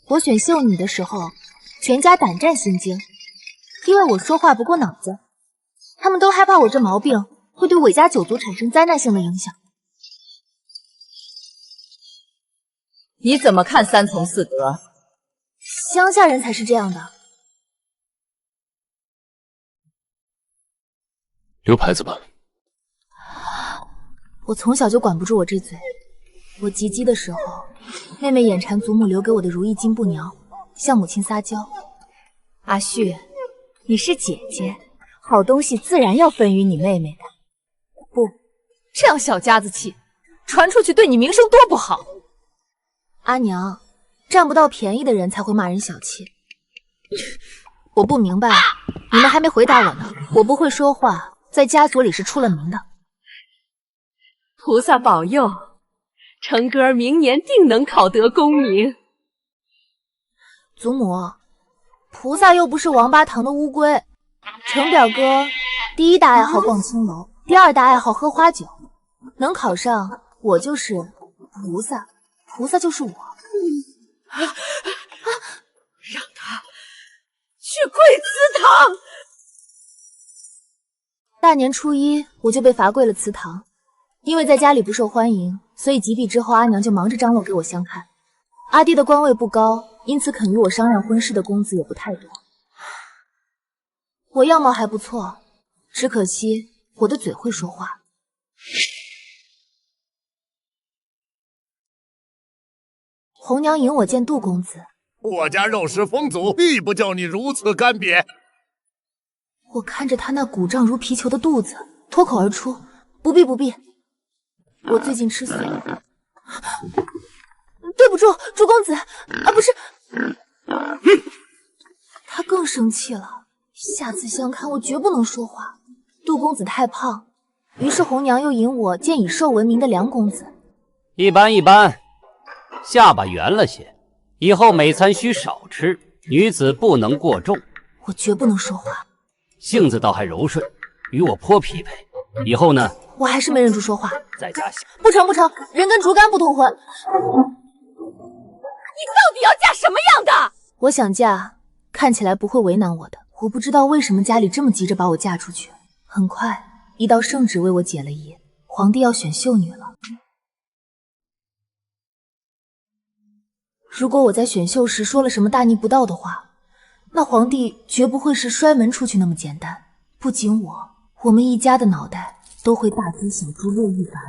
我选秀女的时候，全家胆战心惊，因为我说话不过脑子，他们都害怕我这毛病会对韦家九族产生灾难性的影响。你怎么看三从四德？乡下人才是这样的。留牌子吧。我从小就管不住我这嘴。我及笄的时候，妹妹眼馋祖母留给我的如意金布鸟，向母亲撒娇。阿旭，你是姐姐，好东西自然要分予你妹妹的。不，这样小家子气，传出去对你名声多不好。阿娘，占不到便宜的人才会骂人小气。我不明白，你们还没回答我呢。我不会说话，在家族里是出了名的。菩萨保佑，成哥儿明年定能考得功名。祖母，菩萨又不是王八堂的乌龟。程表哥第一大爱好逛青楼，第二大爱好喝花酒，能考上我就是菩萨，菩萨就是我。让他去跪祠堂。大年初一我就被罚跪了祠堂，因为在家里不受欢迎，所以及第之后阿娘就忙着张罗给我相看。阿爹的官位不高，因此肯与我商量婚事的公子也不太多。我样貌还不错，只可惜我的嘴会说话。红娘引我见杜公子，我家肉食风祖必不叫你如此干瘪。我看着他那鼓胀如皮球的肚子，脱口而出：“不必，不必，我最近吃素。”对不住，朱公子，啊，不是。他更生气了，下次相看我绝不能说话。杜公子太胖，于是红娘又引我见以瘦闻名的梁公子。一般一般，下巴圆了些，以后每餐需少吃，女子不能过重。我绝不能说话。性子倒还柔顺，与我颇匹配。以后呢？我还是没忍住说话。在家不成不成，人跟竹竿不同婚。你到底要嫁什么样的？我想嫁看起来不会为难我的。我不知道为什么家里这么急着把我嫁出去。很快，一道圣旨为我解了疑，皇帝要选秀女了。如果我在选秀时说了什么大逆不道的话，那皇帝绝不会是摔门出去那么简单。不仅我们一家的脑袋都会大猪小猪乐亦凡。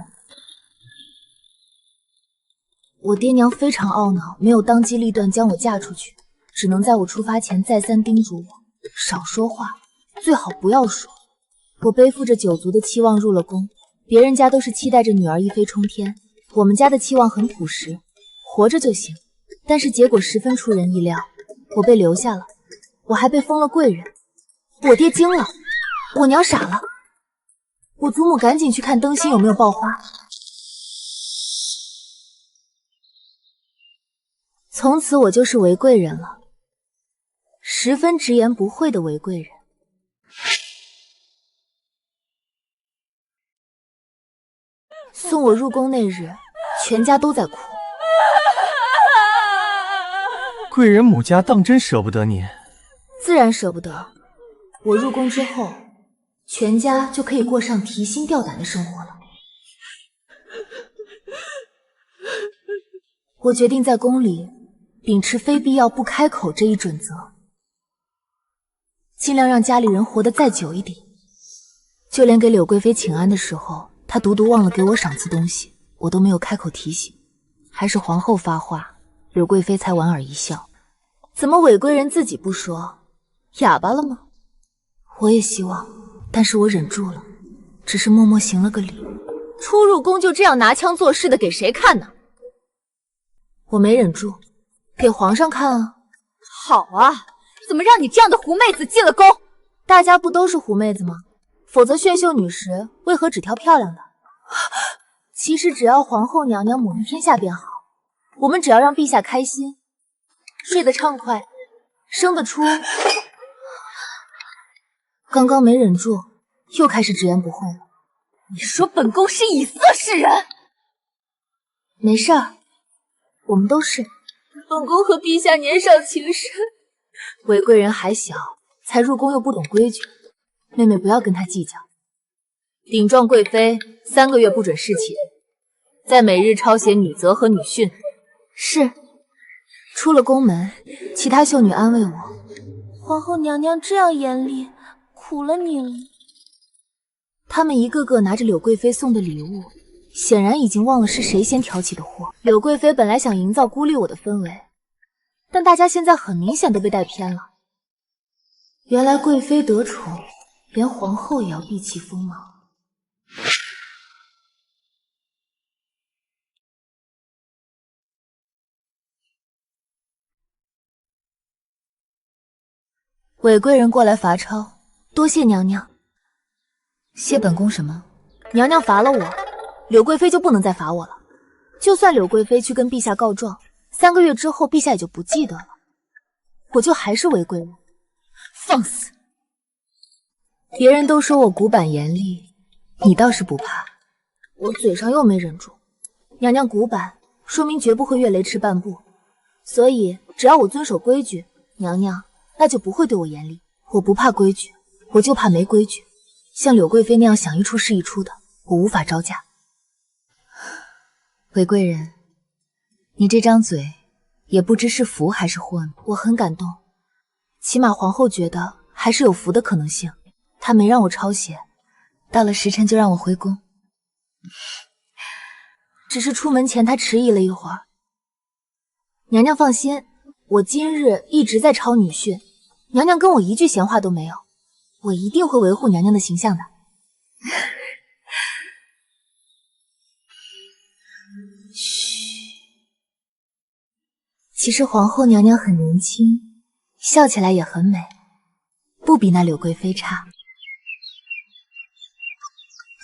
我爹娘非常懊恼，没有当机立断将我嫁出去，只能在我出发前再三叮嘱我少说话，最好不要说。我背负着九族的期望入了宫，别人家都是期待着女儿一飞冲天，我们家的期望很朴实，活着就行。但是结果十分出人意料，我被留下了，我还被封了贵人。我爹惊了，我娘傻了，我祖母赶紧去看灯芯有没有爆花。从此我就是韦贵人了，十分直言不讳的韦贵人。送我入宫那日，全家都在哭。贵人母家当真舍不得你？自然舍不得。我入宫之后，全家就可以过上提心吊胆的生活了。我决定在宫里秉持非必要不开口这一准则，尽量让家里人活得再久一点。就连给柳贵妃请安的时候，她独独忘了给我赏赐东西，我都没有开口提醒。还是皇后发话，柳贵妃才莞尔一笑。怎么韦贵人自己不说？哑巴了吗？我也希望，但是我忍住了，只是默默行了个礼。初入宫就这样拿腔作势的给谁看呢？我没忍住，给皇上看啊。好啊，怎么让你这样的狐妹子进了宫？大家不都是狐妹子吗？否则选秀女时为何只挑漂亮的？其实只要皇后娘娘母仪天下便好，我们只要让陛下开心，睡得畅快，生得出。刚刚没忍住，又开始直言不讳了。你说本宫是以色侍人？没事儿，我们都是。本宫和陛下年少情深，韦贵人还小，才入宫又不懂规矩，妹妹不要跟他计较。顶撞贵妃，3个月不准侍寝，再每日抄写女则和女训。是。出了宫门，其他秀女安慰我：“皇后娘娘这样严厉，苦了你了。”他们一个个拿着柳贵妃送的礼物，显然已经忘了是谁先挑起的祸。柳贵妃本来想营造孤立我的氛围，但大家现在很明显都被带偏了。原来贵妃得宠，连皇后也要避其锋芒。韦贵人过来罚抄，多谢娘娘。谢本宫什么？娘娘罚了我，柳贵妃就不能再罚我了。就算柳贵妃去跟陛下告状，3个月之后陛下也就不记得了，我就还是韦贵人。放肆！别人都说我古板严厉，你倒是不怕。我嘴上又没忍住。娘娘古板，说明绝不会越雷池半步，所以只要我遵守规矩，娘娘那就不会对我严厉。我不怕规矩，我就怕没规矩。像柳贵妃那样想一出是一出的，我无法招架。韦贵人，你这张嘴也不知是福还是祸呢。我很感动，起码皇后觉得还是有福的可能性。她没让我抄写，到了时辰就让我回宫。只是出门前她迟疑了一会儿。娘娘放心，我今日一直在抄女训，娘娘跟我一句闲话都没有，我一定会维护娘娘的形象的。嘘，其实皇后娘娘很年轻，笑起来也很美，不比那柳贵妃差。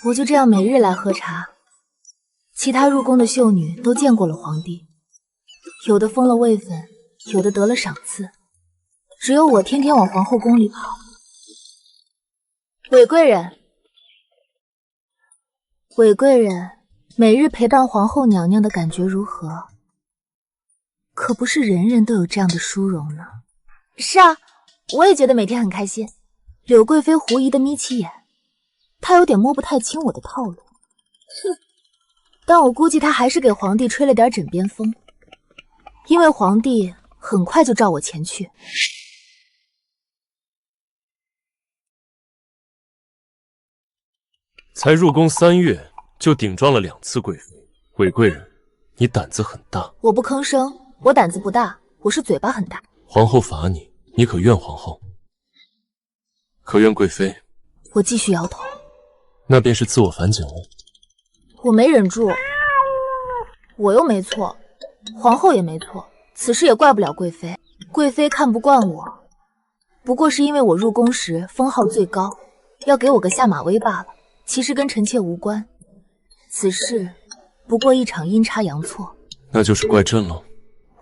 我就这样每日来喝茶，其他入宫的秀女都见过了皇帝，有的封了位分，有的得了赏赐，只有我天天往皇后宫里跑。韦贵人，韦贵人，每日陪伴皇后娘娘的感觉如何？可不是人人都有这样的殊荣呢。是啊，我也觉得每天很开心。柳贵妃狐疑的眯起眼，她有点摸不太清我的套路。哼，但我估计她还是给皇帝吹了点枕边风，因为皇帝很快就召我前去。才入宫3月就顶撞了2次贵妃，韦贵人，你胆子很大。我不吭声，我胆子不大，我是嘴巴很大。皇后罚你，你可怨皇后？可怨贵妃？我继续摇头。那便是自我反省了。我没忍住，我又没错，皇后也没错，此事也怪不了贵妃。贵妃看不惯我，不过是因为我入宫时封号最高，要给我个下马威罢了。其实跟臣妾无关，此事不过一场阴差阳错。那就是怪朕了。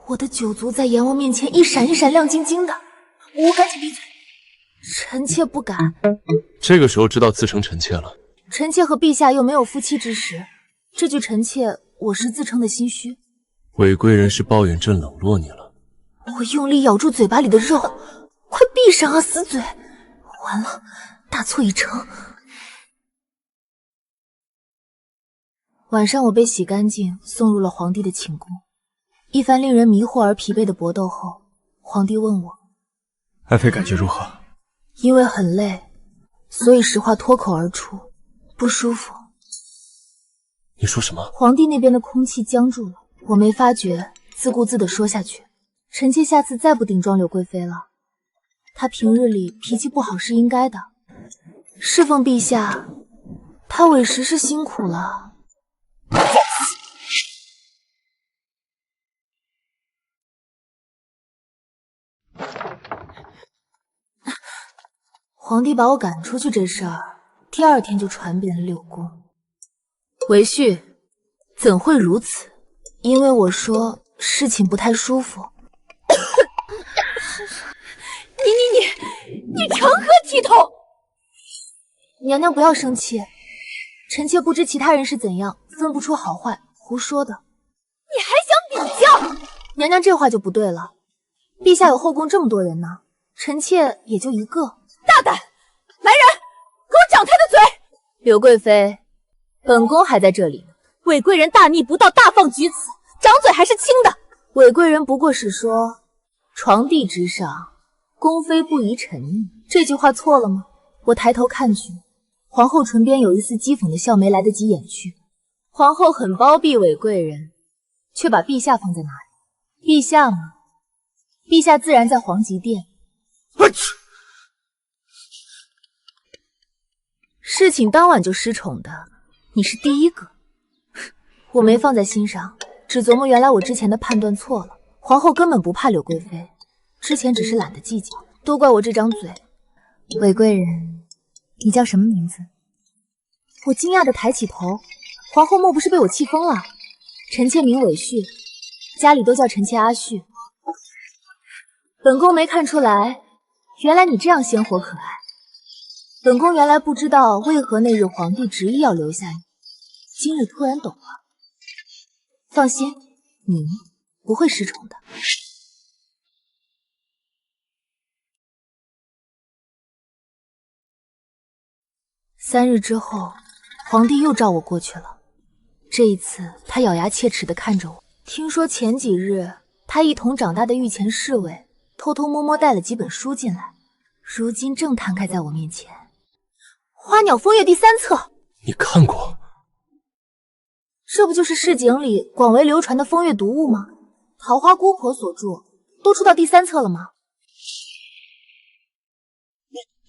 我的九族在阎王面前一闪一闪亮晶晶的，我赶紧闭嘴。臣妾不敢。这个时候知道自称臣妾了。臣妾和陛下又没有夫妻之实，这句臣妾我是自称的心虚。韦贵人是抱怨朕冷落你了。我用力咬住嘴巴里的肉，快闭上啊，死嘴！完了，大错已成。晚上我被洗干净，送入了皇帝的寝宫。一番令人迷惑而疲惫的搏斗后，皇帝问我：“爱妃感觉如何？”因为很累，所以实话脱口而出，不舒服。你说什么？皇帝那边的空气僵住了，我没发觉，自顾自地说下去：“臣妾下次再不顶撞柳贵妃了。她平日里脾气不好是应该的，侍奉陛下，她委实是辛苦了。”皇帝把我赶出去这事儿，第2天就传遍了六宫。韦婿，怎会如此？因为我说事情不太舒服。你成何体统？娘娘不要生气，臣妾不知其他人是怎样，分不出好坏，胡说的。你还想比较？娘娘这话就不对了。陛下有后宫这么多人呢，臣妾也就一个。大胆！来人，给我掌他的嘴！柳贵妃，本宫还在这里呢。韦贵人大逆不道，大放厥词，掌嘴还是轻的。韦贵人不过是说床地之上，宫妃不宜沉溺，这句话错了吗？我抬头看去，皇后唇边有一丝讥讽的笑没来得及掩去。皇后很包庇韦贵人，却把陛下放在哪里？陛下嘛，陛下自然在皇极殿。事情当晚就失宠的，你是第一个。我没放在心上，只琢磨原来我之前的判断错了。皇后根本不怕柳贵妃，之前只是懒得计较，都怪我这张嘴。韦贵人，你叫什么名字？我惊讶地抬起头，皇后莫不是被我气疯了？臣妾名韦旭，家里都叫臣妾阿旭。本宫没看出来，原来你这样鲜活可爱。本宫原来不知道为何那日皇帝执意要留下你，今日突然懂了。放心，你不会失宠的。3日之后，皇帝又召我过去了。这一次，他咬牙切齿地看着我。听说前几日，他一同长大的御前侍卫偷偷摸摸带了几本书进来，如今正摊开在我面前。《花鸟风月》第3册，你看过？这不就是市井里广为流传的风月读物吗？桃花姑婆所著，都出到第3册了吗？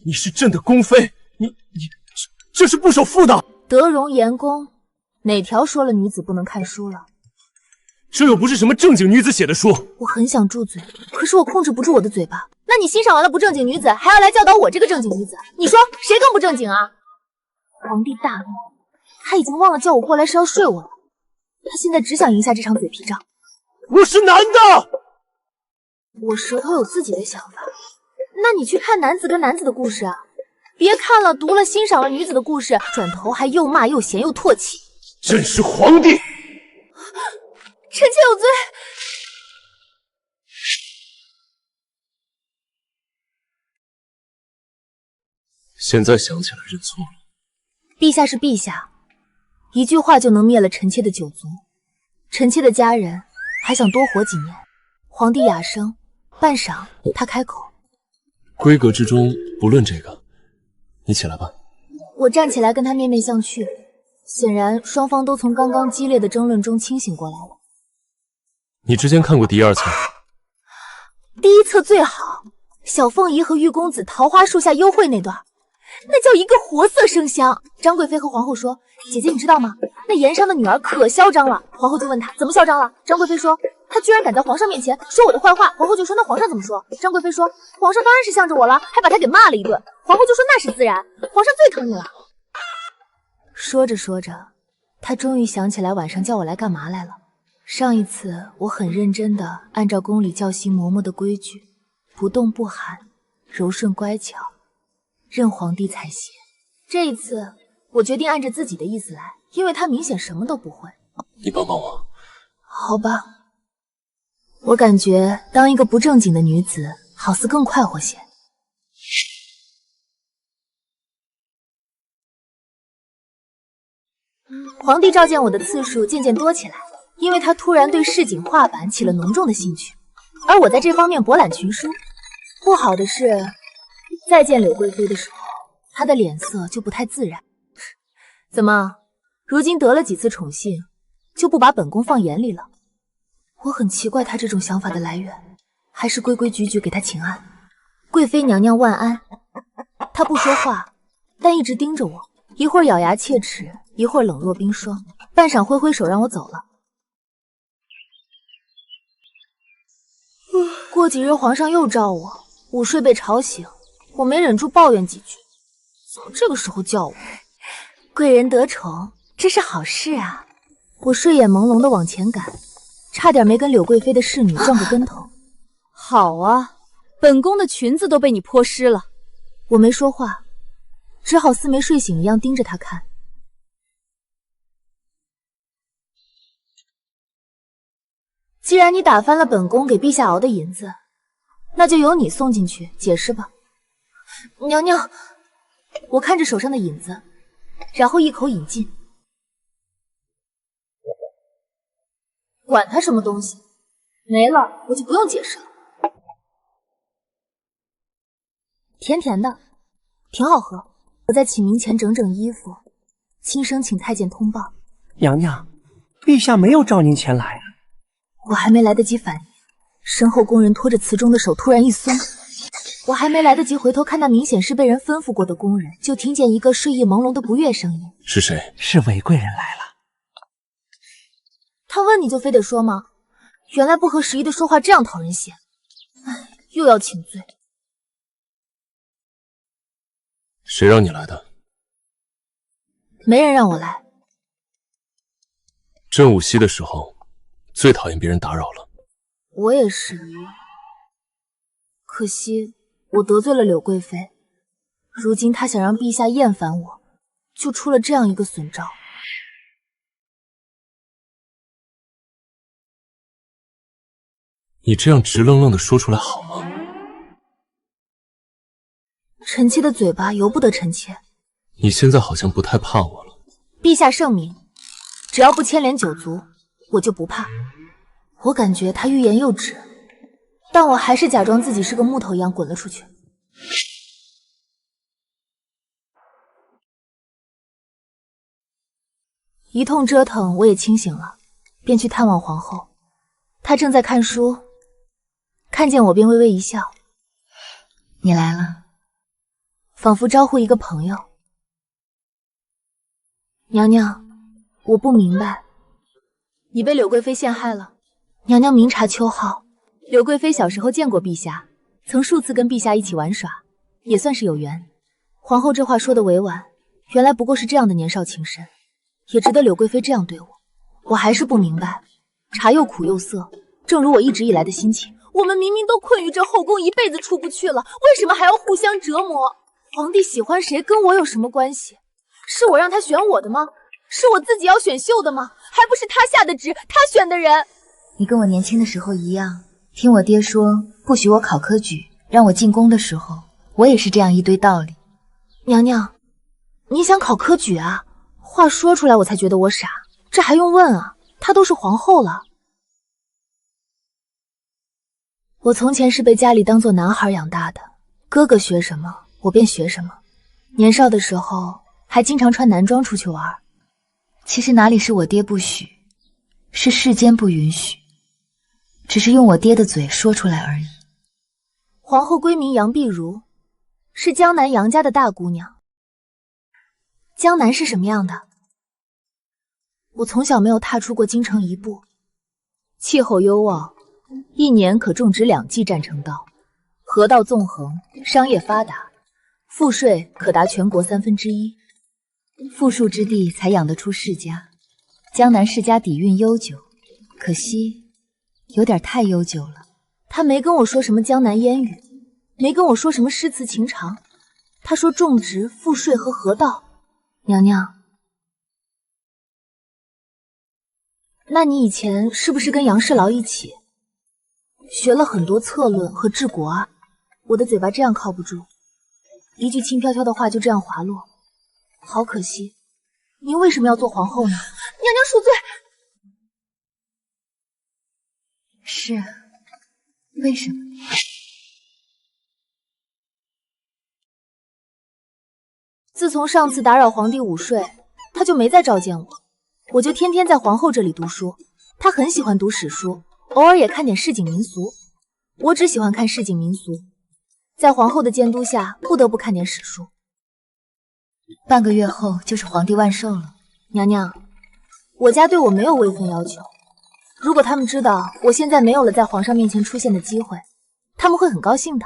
你是朕的宫妃，你这是不守妇的。德容严公，哪条说了女子不能看书了？这又不是什么正经女子写的书。我很想住嘴，可是我控制不住我的嘴巴。那你欣赏完了不正经女子，还要来教导我这个正经女子，你说谁更不正经啊？皇帝大怒，他已经忘了叫我过来是要睡我了。他现在只想赢下这场嘴皮仗。我是男的，我舌头有自己的想法。那你去看男子跟男子的故事啊，别看了读了欣赏了女子的故事，转头还又骂又嫌又唾弃。朕是皇帝，臣妾有罪。现在想起来认错了。陛下是陛下，一句话就能灭了臣妾的9族。臣妾的家人还想多活几年。皇帝哑声，半晌，他开口：“规格之中不论这个，你起来吧。”我站起来跟他面面相觑，显然双方都从刚刚激烈的争论中清醒过来了。你之前看过第2册？第1册最好，小凤仪和玉公子桃花树下幽会那段。那叫一个活色生香。张贵妃和皇后说：“姐姐，你知道吗？那盐商的女儿可嚣张了。”皇后就问她怎么嚣张了。张贵妃说：“她居然敢在皇上面前说我的坏话。”皇后就说：“那皇上怎么说？”张贵妃说：“皇上当然是向着我了，还把她给骂了一顿。”皇后就说：“那是自然，皇上最疼你了。”说着说着，她终于想起来晚上叫我来干嘛来了。上一次我很认真地按照宫里教习嬷嬷的规矩，不动不喊，柔顺乖巧，任皇帝采撷。这一次我决定按着自己的意思来，因为他明显什么都不会。你帮帮我。好吧，我感觉当一个不正经的女子好似更快活些。皇帝召见我的次数渐渐多起来，因为他突然对市井画板起了浓重的兴趣，而我在这方面博览群书。不好的是，再见柳贵妃的时候，她的脸色就不太自然。怎么，如今得了几次宠幸，就不把本宫放眼里了？我很奇怪她这种想法的来源，还是规规矩矩给她请安。贵妃娘娘万安。她不说话，但一直盯着我，一会儿咬牙切齿，一会儿冷若冰霜，半晌挥挥手让我走了。过几日皇上又召我，午睡被吵醒，我没忍住抱怨几句。怎么这个时候叫我？贵人得宠，这是好事啊！我睡眼朦胧地往前赶，差点没跟柳贵妃的侍女撞个跟头。好啊，本宫的裙子都被你泼湿了。我没说话，只好似没睡醒一样盯着她看。既然你打翻了本宫给陛下熬的银子，那就由你送进去解释吧。娘娘，我看着手上的引子，然后一口饮尽。管他什么东西，没了我就不用解释了。甜甜的，挺好喝。我在启明前整整衣服，轻声请太监通报。娘娘，陛下没有召您前来。我还没来得及反应，身后宫人拖着词中的手突然一松，我还没来得及回头看那明显是被人吩咐过的宫人，就听见一个睡意朦胧的不悦声音：“是谁？”“是韦贵人来了。”他问你就非得说吗？原来不合时宜的说话这样讨人嫌。唉，又要请罪。谁让你来的？没人让我来。正午息的时候，最讨厌别人打扰了。我也是，可惜我得罪了柳贵妃，如今她想让陛下厌烦我，就出了这样一个损招。你这样直愣愣的说出来好吗？臣妾的嘴巴由不得臣妾。你现在好像不太怕我了。陛下圣明，只要不牵连九族，我就不怕。我感觉他欲言又止，但我还是假装自己是个木头一样滚了出去。一通折腾，我也清醒了，便去探望皇后。她正在看书，看见我便微微一笑：“你来了。”仿佛招呼一个朋友。娘娘，我不明白，你被柳贵妃陷害了。娘娘明察秋毫，柳贵妃小时候见过陛下，曾数次跟陛下一起玩耍，也算是有缘。皇后这话说的委婉，原来不过是这样的年少情深，也值得柳贵妃这样对我。我还是不明白，茶又苦又涩，正如我一直以来的心情。我们明明都困于这后宫一辈子出不去了，为什么还要互相折磨？皇帝喜欢谁跟我有什么关系？是我让他选我的吗？是我自己要选秀的吗？还不是他下的旨，他选的人。你跟我年轻的时候一样，听我爹说不许我考科举，让我进宫的时候，我也是这样一堆道理。娘娘，你想考科举啊？话说出来我才觉得我傻，这还用问啊？她都是皇后了。我从前是被家里当作男孩养大的，哥哥学什么我便学什么。年少的时候还经常穿男装出去玩。其实哪里是我爹不许，是世间不允许，只是用我爹的嘴说出来而已。皇后闺名杨碧如，是江南杨家的大姑娘。江南是什么样的？我从小没有踏出过京城一步，气候优渥，一年可种植2季战成稻，河道纵横，商业发达，赋税可达全国1/3，富庶之地才养得出世家。江南世家底蕴悠久，可惜有点太悠久了。他没跟我说什么江南烟雨，没跟我说什么诗词情长，他说种植、赋税和河道。娘娘，那你以前是不是跟杨世劳一起学了很多策论和治国啊？我的嘴巴这样靠不住，一句轻飘飘的话就这样滑落，好可惜。您为什么要做皇后呢？娘娘恕罪。是啊，为什么？自从上次打扰皇帝午睡，他就没再召见我，我就天天在皇后这里读书。他很喜欢读史书，偶尔也看点市井民俗。我只喜欢看市井民俗，在皇后的监督下，不得不看点史书。半个月后就是皇帝万寿了。娘娘，我家对我没有位分要求，如果他们知道我现在没有了在皇上面前出现的机会，他们会很高兴的。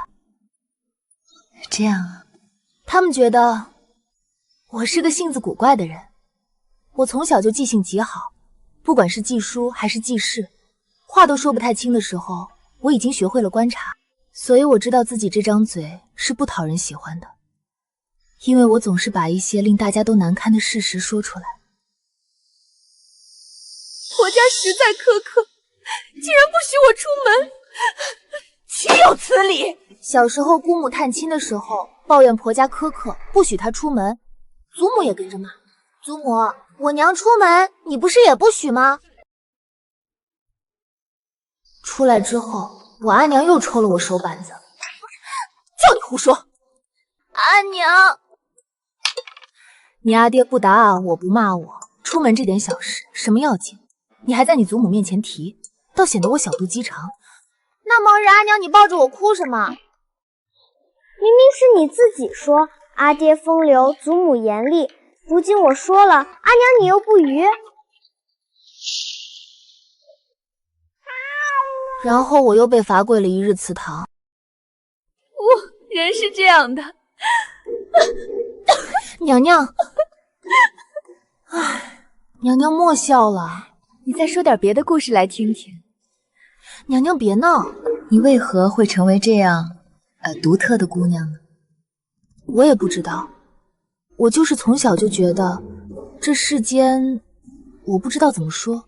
这样啊？他们觉得我是个性子古怪的人。我从小就记性极好，不管是记书还是记事，话都说不太清的时候，我已经学会了观察，所以我知道自己这张嘴是不讨人喜欢的，因为我总是把一些令大家都难堪的事实说出来。我家实在苛刻，竟然不许我出门，岂有此理！小时候姑母探亲的时候，抱怨婆家苛刻，不许她出门，祖母也跟着骂。祖母，我娘出门，你不是也不许吗？出来之后，我阿娘又抽了我手板子。叫你胡说！阿娘，你阿爹不打我不骂我，出门这点小事什么要紧？你还在你祖母面前提，倒显得我小肚鸡肠。那毛人阿娘，你抱着我哭什么？明明是你自己说阿爹风流，祖母严厉，如今我说了，阿娘你又不语。然后我又被罚跪了1日祠堂。人是这样的，娘娘，唉，娘娘莫笑了，你再说点别的故事来听听。娘娘别闹，你为何会成为这样独特的姑娘呢？我也不知道，我就是从小就觉得这世间，我不知道怎么说，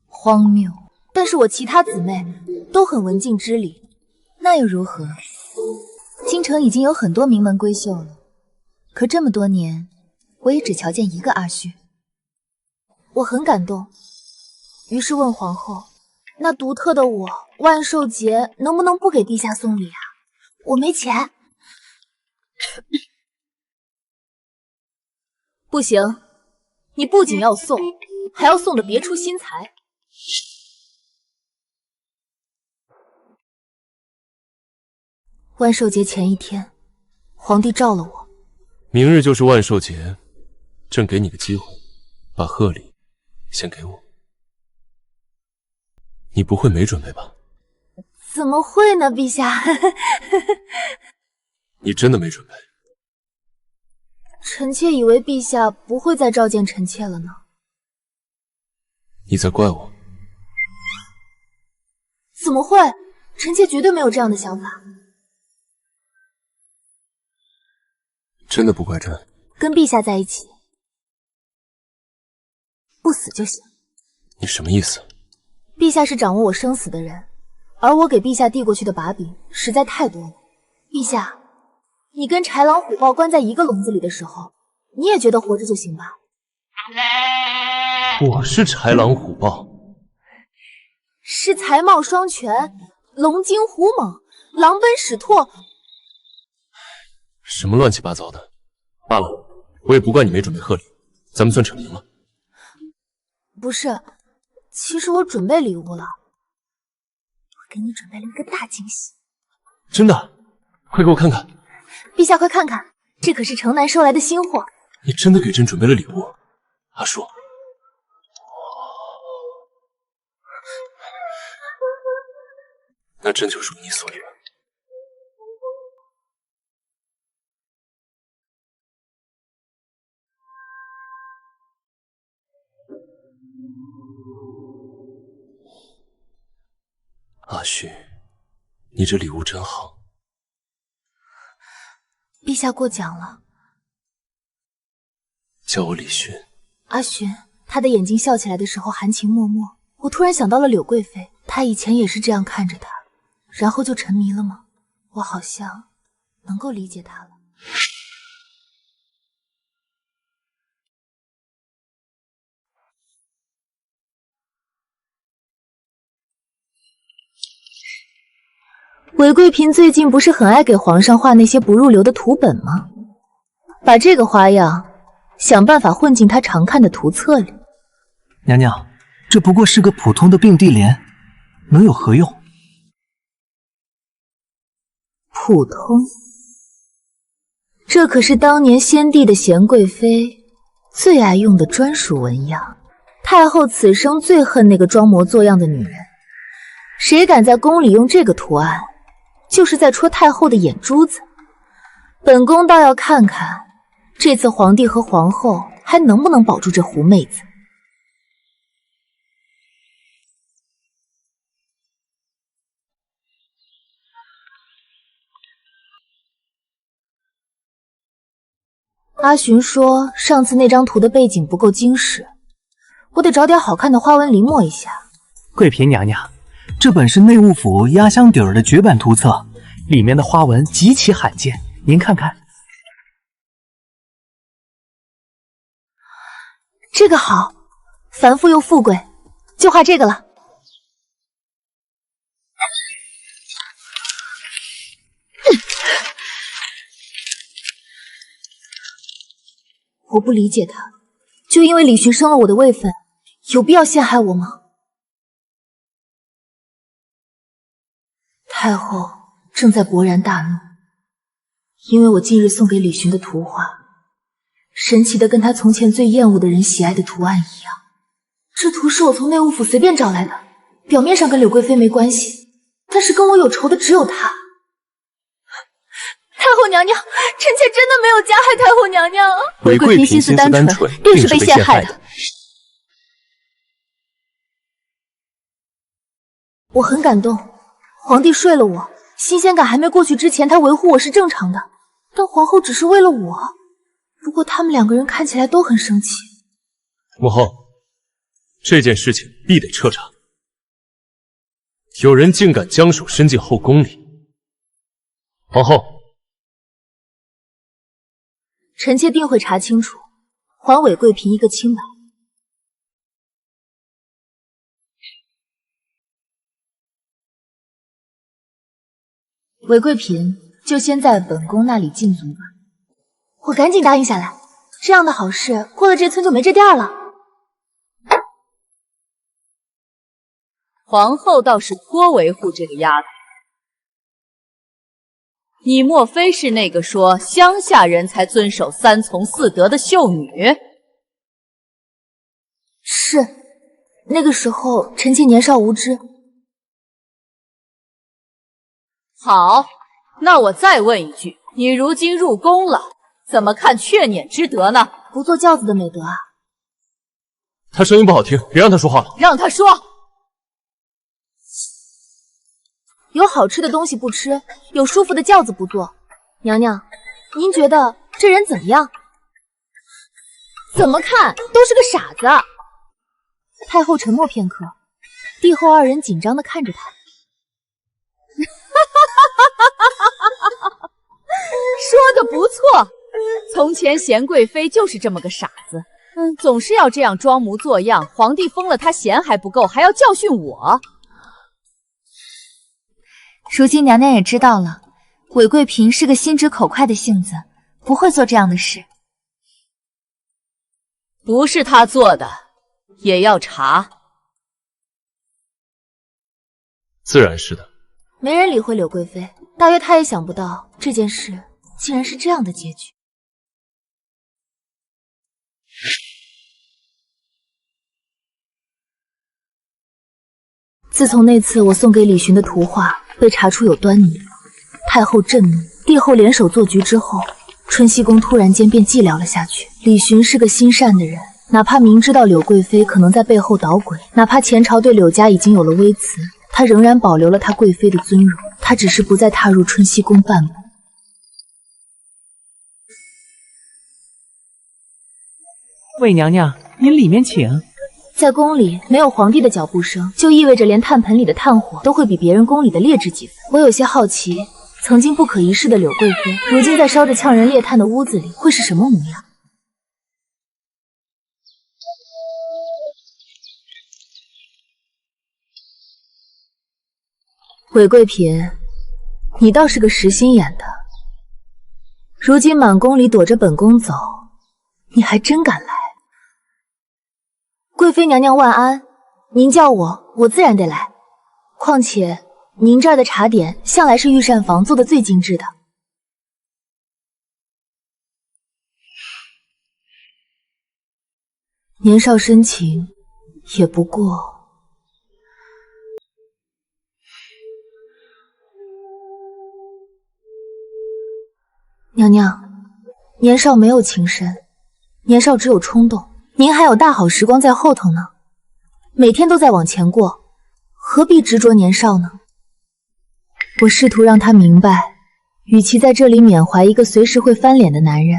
荒谬。但是我其他姊妹都很文静知礼。那又如何？京城已经有很多名门闺秀了，可这么多年，我也只瞧见一个阿旭。我很感动，于是问皇后，那独特的我万寿节能不能不给陛下送礼啊？我没钱。不行，你不仅要送，还要送的别出心裁。万寿节前一天，皇帝召了我。明日就是万寿节，朕给你个机会，把贺礼先给我。你不会没准备吧？怎么会呢，陛下？你真的没准备？臣妾以为陛下不会再召见臣妾了呢。你在怪我？怎么会？臣妾绝对没有这样的想法。真的不怪朕。跟陛下在一起，不死就行。你什么意思？陛下是掌握我生死的人，而我给陛下递过去的把柄实在太多了。陛下，你跟豺狼虎豹关在一个笼子里的时候，你也觉得活着就行吧？我是豺狼虎豹，是才貌双全，龙精虎猛，狼奔屎拓。什么乱七八糟的？罢了，我也不怪你没准备贺礼，咱们算扯平了。不是，其实我准备礼物了，我给你准备了一个大惊喜。真的？快给我看看！陛下快看看，这可是城南收来的新货。你真的给朕准备了礼物，阿叔。那朕就如你所愿。阿旭，你这礼物真好。陛下过奖了。叫我李寻。阿寻，他的眼睛笑起来的时候含情脉脉。我突然想到了柳贵妃，她以前也是这样看着他，然后就沉迷了吗？我好像能够理解他了。韦贵嫔最近不是很爱给皇上画那些不入流的图本吗？把这个花样想办法混进她常看的图册里。娘娘，这不过是个普通的并蒂莲，能有何用？普通？这可是当年先帝的贤贵妃最爱用的专属纹样。太后此生最恨那个装模作样的女人，谁敢在宫里用这个图案，就是在戳太后的眼珠子。本宫倒要看看，这次皇帝和皇后还能不能保住这狐妹子。阿寻说上次那张图的背景不够精实，我得找点好看的花纹临摹一下。贵嫔娘娘，这本是内务府压箱底儿的绝版图册，里面的花纹极其罕见，您看看。这个好，繁复又富贵，就画这个了。我不理解他，就因为李寻升了我的位分，有必要陷害我吗？太后正在勃然大怒，因为我近日送给李寻的图画，神奇的跟他从前最厌恶的人喜爱的图案一样。这图是我从内务府随便找来的，表面上跟柳贵妃没关系，但是跟我有仇的只有她。太后娘娘，臣妾真的没有加害太后娘娘。韦贵嫔心思单纯，定是被陷害的。我很感动，皇帝睡了我，新鲜感还没过去之前，他维护我是正常的。但皇后只是为了我，不过他们两个人看起来都很生气。母后，这件事情必得彻查。有人竟敢将手伸进后宫里，皇后。臣妾定会查清楚，还韦贵嫔一个清白。韦贵嫔就先在本宫那里禁足吧。我赶紧答应下来，这样的好事过了这村就没这店了。皇后倒是颇维护这个丫头。你莫非是那个说乡下人才遵守三从四德的秀女？是，那个时候臣妾年少无知。好，那我再问一句，你如今入宫了，怎么看劝辇之德呢？不坐轿子的美德啊。他声音不好听，别让他说话了。让他说。有好吃的东西不吃，有舒服的轿子不坐。娘娘，您觉得这人怎么样？怎么看都是个傻子。太后沉默片刻，帝后二人紧张地看着她。说的不错，从前贤贵妃就是这么个傻子，总是要这样装模作样。皇帝封了她贤还不够，还要教训我。如今娘娘也知道了，韦贵嫔是个心直口快的性子，不会做这样的事。不是她做的，也要查。自然是的。没人理会柳贵妃，大约她也想不到这件事竟然是这样的结局。自从那次我送给李寻的图画被查出有端倪，太后震怒，帝后联手做局之后，春熙宫突然间便寂寥了下去。李寻是个心善的人，哪怕明知道柳贵妃可能在背后捣鬼，哪怕前朝对柳家已经有了微词，他仍然保留了他贵妃的尊荣，他只是不再踏入春熙宫半步。魏娘娘，您里面请。在宫里没有皇帝的脚步声，就意味着连炭盆里的炭火都会比别人宫里的劣质几分。我有些好奇，曾经不可一世的柳贵妃，如今在烧着呛人烈炭的屋子里会是什么模样？韦贵嫔，你倒是个实心眼的，如今满宫里躲着本宫走，你还真敢来。贵妃娘娘万安，您叫我，我自然得来。况且您这儿的茶点向来是御膳房做的最精致的。年少深情，也不过……娘娘，年少没有情深，年少只有冲动。您还有大好时光在后头呢，每天都在往前过，何必执着年少呢？我试图让他明白，与其在这里缅怀一个随时会翻脸的男人，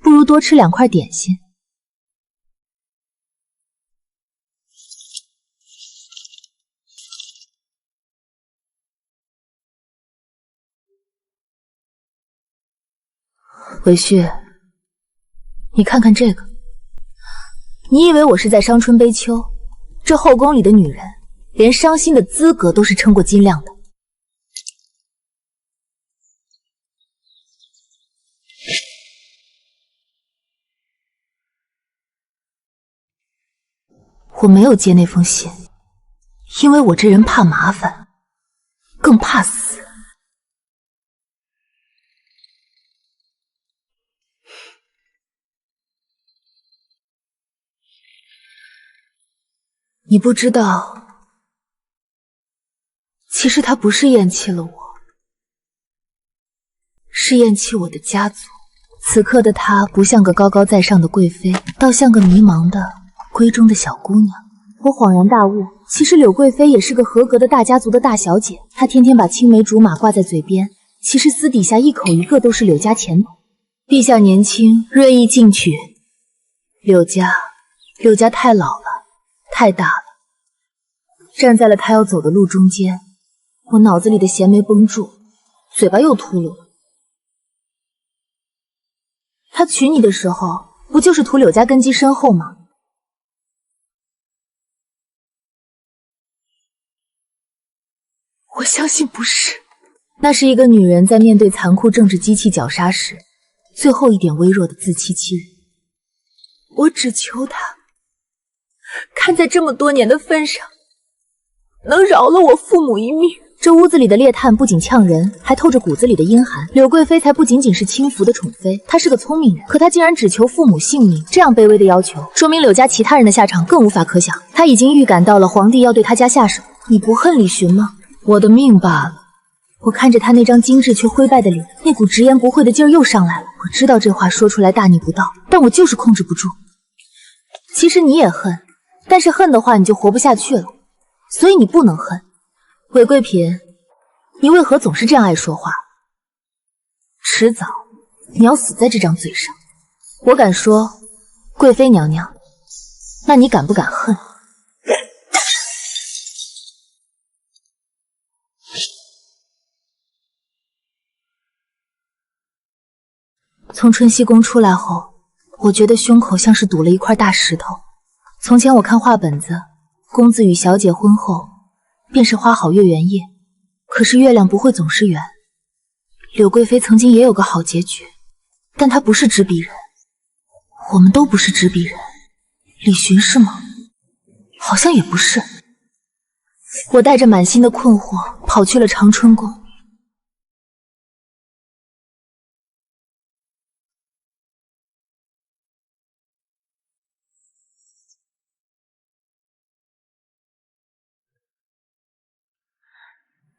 不如多吃2块点心。韦旭，你看看这个，你以为我是在伤春悲秋？这后宫里的女人，连伤心的资格都是撑过金亮的。我没有接那封信，因为我这人怕麻烦，更怕死。你不知道，其实他不是厌弃了我，是厌弃我的家族。此刻的她不像个高高在上的贵妃，倒像个迷茫的闺中的小姑娘。我恍然大悟，其实柳贵妃也是个合格的大家族的大小姐。她天天把青梅竹马挂在嘴边，其实私底下一口一个都是柳家前途。陛下年轻，锐意进取。柳家太老了，太大了，站在了他要走的路中间。我脑子里的弦没绷住，嘴巴又秃噜了。他娶你的时候，不就是图柳家根基深厚吗？我相信不是，那是一个女人在面对残酷政治机器绞杀时，最后一点微弱的自欺欺人。我只求他，看在这么多年的份上，能饶了我父母一命。这屋子里的烈焰不仅呛人，还透着骨子里的阴寒。柳贵妃才不仅仅是轻浮的宠妃，她是个聪明人，可她竟然只求父母性命，这样卑微的要求，说明柳家其他人的下场更无法可想。她已经预感到了皇帝要对她家下手。你不恨李寻吗？我的命罢了。我看着他那张精致却灰败的脸，那股直言不讳的劲儿又上来了。我知道这话说出来大逆不道，但我就是控制不住。其实你也恨，但是恨的话你就活不下去了，所以你不能恨。韦贵嫔，你为何总是这样爱说话？迟早你要死在这张嘴上。我敢说，贵妃娘娘，那你敢不敢恨？从春熙宫出来后，我觉得胸口像是堵了一块大石头。从前我看画本子，公子与小姐婚后便是花好月圆夜，可是月亮不会总是圆。柳贵妃曾经也有个好结局，但她不是执笔人，我们都不是执笔人。李寻是吗？好像也不是。我带着满心的困惑跑去了长春宫。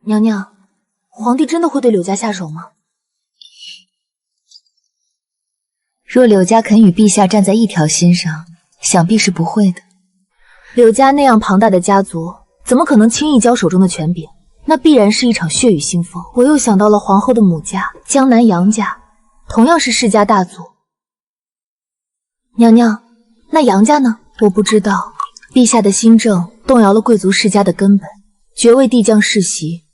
娘娘，皇帝真的会对柳家下手吗？若柳家肯与陛下站在一条心上，想必是不会的。柳家那样庞大的家族，怎么可能轻易交手中的权柄？那必然是一场血雨腥风。我又想到了皇后的母家江南杨家，同样是世家大族。娘娘，那杨家呢？我不知道。陛下的新政动摇了贵族世家的根本，爵位递降世袭。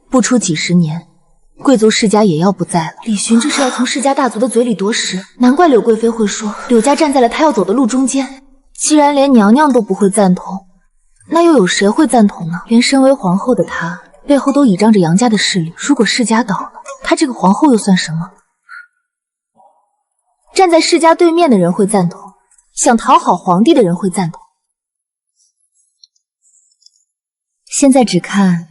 不出几十年，贵族世家也要不在了。李寻这是要从世家大族的嘴里夺食，难怪柳贵妃会说柳家站在了他要走的路中间。既然连娘娘都不会赞同，那又有谁会赞同呢？连身为皇后的她背后都倚仗着杨家的势力，如果世家倒了，她这个皇后又算什么？站在世家对面的人会赞同，想讨好皇帝的人会赞同。现在只看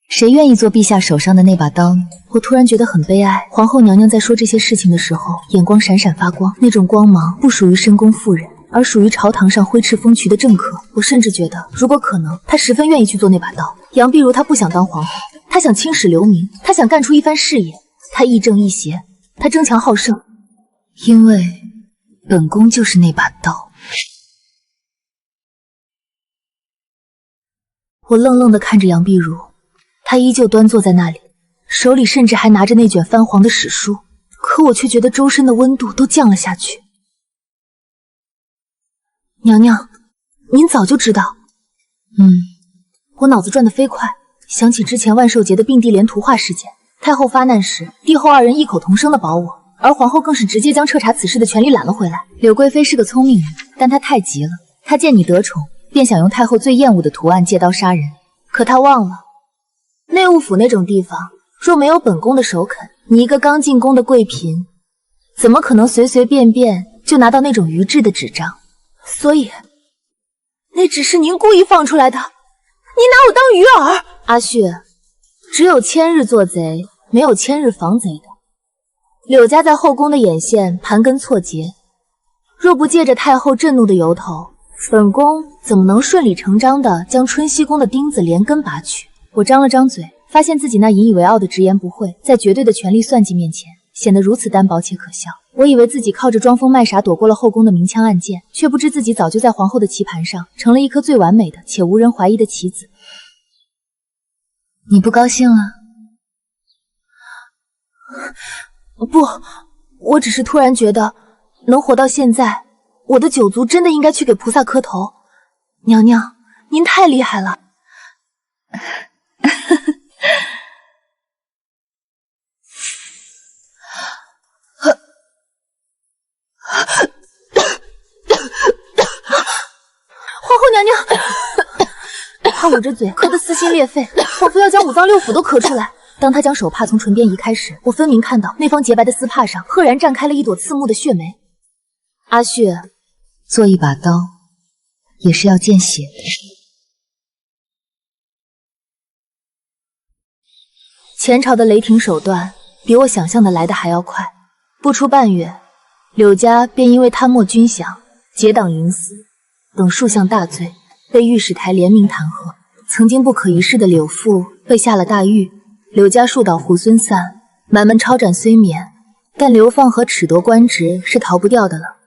谁愿意做陛下手上的那把刀呢？我突然觉得很悲哀。皇后娘娘在说这些事情的时候，眼光闪闪发光，那种光芒不属于深宫妇人，而属于朝堂上挥斥风渠的政客。我甚至觉得，如果可能，她十分愿意去做那把刀。杨碧如她不想当皇后，她想青史留名，她想干出一番事业，她亦正亦邪，她争强好胜。因为本宫就是那把刀。我愣愣地看着杨碧如。他依旧端坐在那里，手里甚至还拿着那卷泛黄的史书，可我却觉得周身的温度都降了下去。娘娘，您早就知道。我脑子转得飞快，想起之前万寿节的并蒂莲图画事件，太后发难时，帝后二人异口同声的保我，而皇后更是直接将彻查此事的权利揽了回来。柳贵妃是个聪明人，但她太急了。她见你得宠，便想用太后最厌恶的图案借刀杀人。可她忘了，内务府那种地方，若没有本宫的首肯，你一个刚进宫的贵嫔，怎么可能随随便便就拿到那种愚制的纸张？所以，那只是您故意放出来的。您拿我当鱼饵？阿旭，只有千日做贼，没有千日防贼的。柳家在后宫的眼线盘根错节，若不借着太后震怒的由头，本宫怎么能顺理成章地将春熙宫的钉子连根拔去？我张了张嘴，发现自己那引以为傲的直言不讳，在绝对的权力算计面前，显得如此单薄且可笑。我以为自己靠着装疯卖傻躲过了后宫的明枪暗箭，却不知自己早就在皇后的棋盘上成了一颗最完美的且无人怀疑的棋子。你不高兴了？不，我只是突然觉得，能活到现在，我的九族真的应该去给菩萨磕头。娘娘，您太厉害了。皇后娘娘，她捂着嘴，咳得撕心裂肺，仿佛要将五脏六腑都咳出来。当他将手帕从唇边移开时，我分明看到那方洁白的丝帕上赫然绽开了一朵刺目的血眉。阿旭，做一把刀也是要见血的。前朝的雷霆手段比我想象的来得还要快，不出半月，柳家便因为贪墨军饷、结党营私等数项大罪，被御史台联名弹劾。曾经不可一世的柳父被下了大狱。柳家树倒猢狲散，满门抄斩虽免，但流放和褫夺官职是逃不掉的了。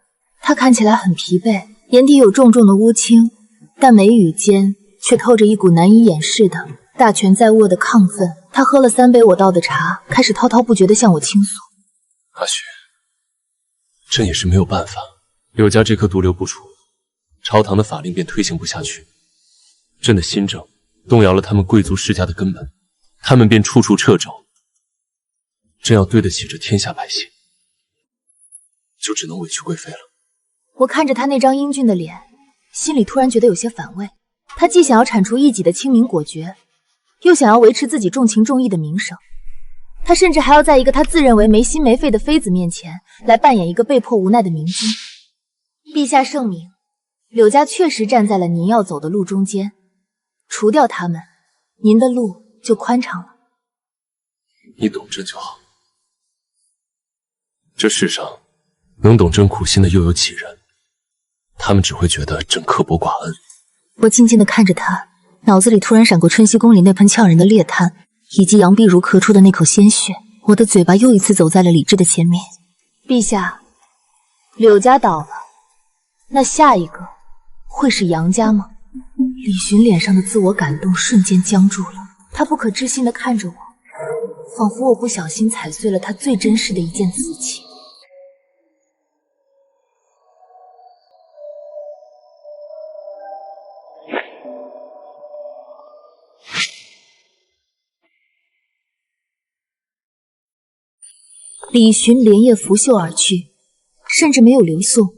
他看起来很疲惫，眼底有重重的乌青，但眉宇间却透着一股难以掩饰的大权在握的亢奋。他喝了3杯我倒的茶，开始滔滔不绝地向我倾诉。阿雪，朕也是没有办法，柳家这颗毒瘤不除，朝堂的法令便推行不下去。朕的新政动摇了他们贵族世家的根本，他们便处处掣肘。朕要对得起这天下百姓，就只能委屈贵妃了。我看着他那张英俊的脸，心里突然觉得有些反胃。他既想要铲除异己的清明果决，又想要维持自己重情重义的名声。他甚至还要在一个他自认为没心没肺的妃子面前来扮演一个被迫无奈的明君。陛下圣明，柳家确实站在了您要走的路中间，除掉他们，您的路就宽敞了。你懂朕就好。这世上能懂朕苦心的又有几人？他们只会觉得朕刻薄寡恩。我静静地看着他，脑子里突然闪过春熙宫里那盆呛人的裂炭，以及杨碧如咳出的那口鲜血。我的嘴巴又一次走在了理智的前面。陛下，柳家倒了，那下一个会是杨家吗？李寻脸上的自我感动瞬间僵住了，他不可置信地看着我，仿佛我不小心踩碎了他最珍视的一件瓷器。李寻连夜拂袖而去，甚至没有留宿。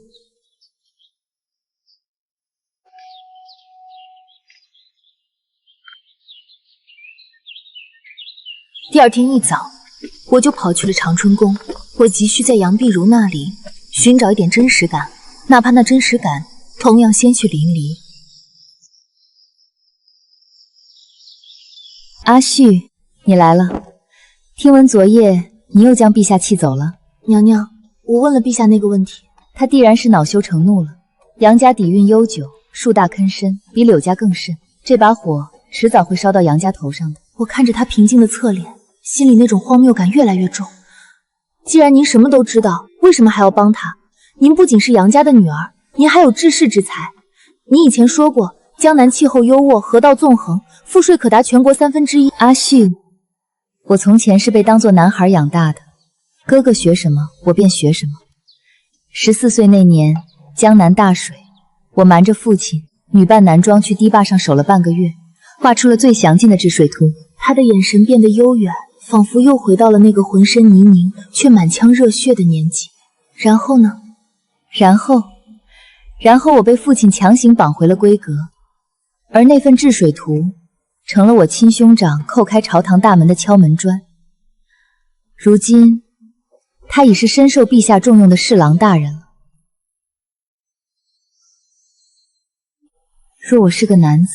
第二天一早，我就跑去了长春宫。我急需在杨碧如那里寻找一点真实感，哪怕那真实感同样鲜血淋漓。阿旭，你来了。听闻昨夜你又将陛下气走了。娘娘，我问了陛下那个问题。他必然是恼羞成怒了。杨家底蕴悠久，树大坑深，比柳家更甚。这把火迟早会烧到杨家头上的。我看着他平静的侧脸，心里那种荒谬感越来越重。既然您什么都知道，为什么还要帮他？您不仅是杨家的女儿，您还有治世之才。你以前说过，江南气候优渥，河道纵横，赋税可达全国1/3。阿旭，我从前是被当作男孩养大的，哥哥学什么，我便学什么。14岁那年，江南大水，我瞒着父亲，女扮男装去堤坝上守了半个月，画出了最详尽的治水图。他的眼神变得悠远，仿佛又回到了那个浑身泥泞却满腔热血的年纪。然后呢？然后我被父亲强行绑回了闺阁，而那份治水图成了我亲兄长叩开朝堂大门的敲门砖。如今他已是深受陛下重用的侍郎大人了。若我是个男子，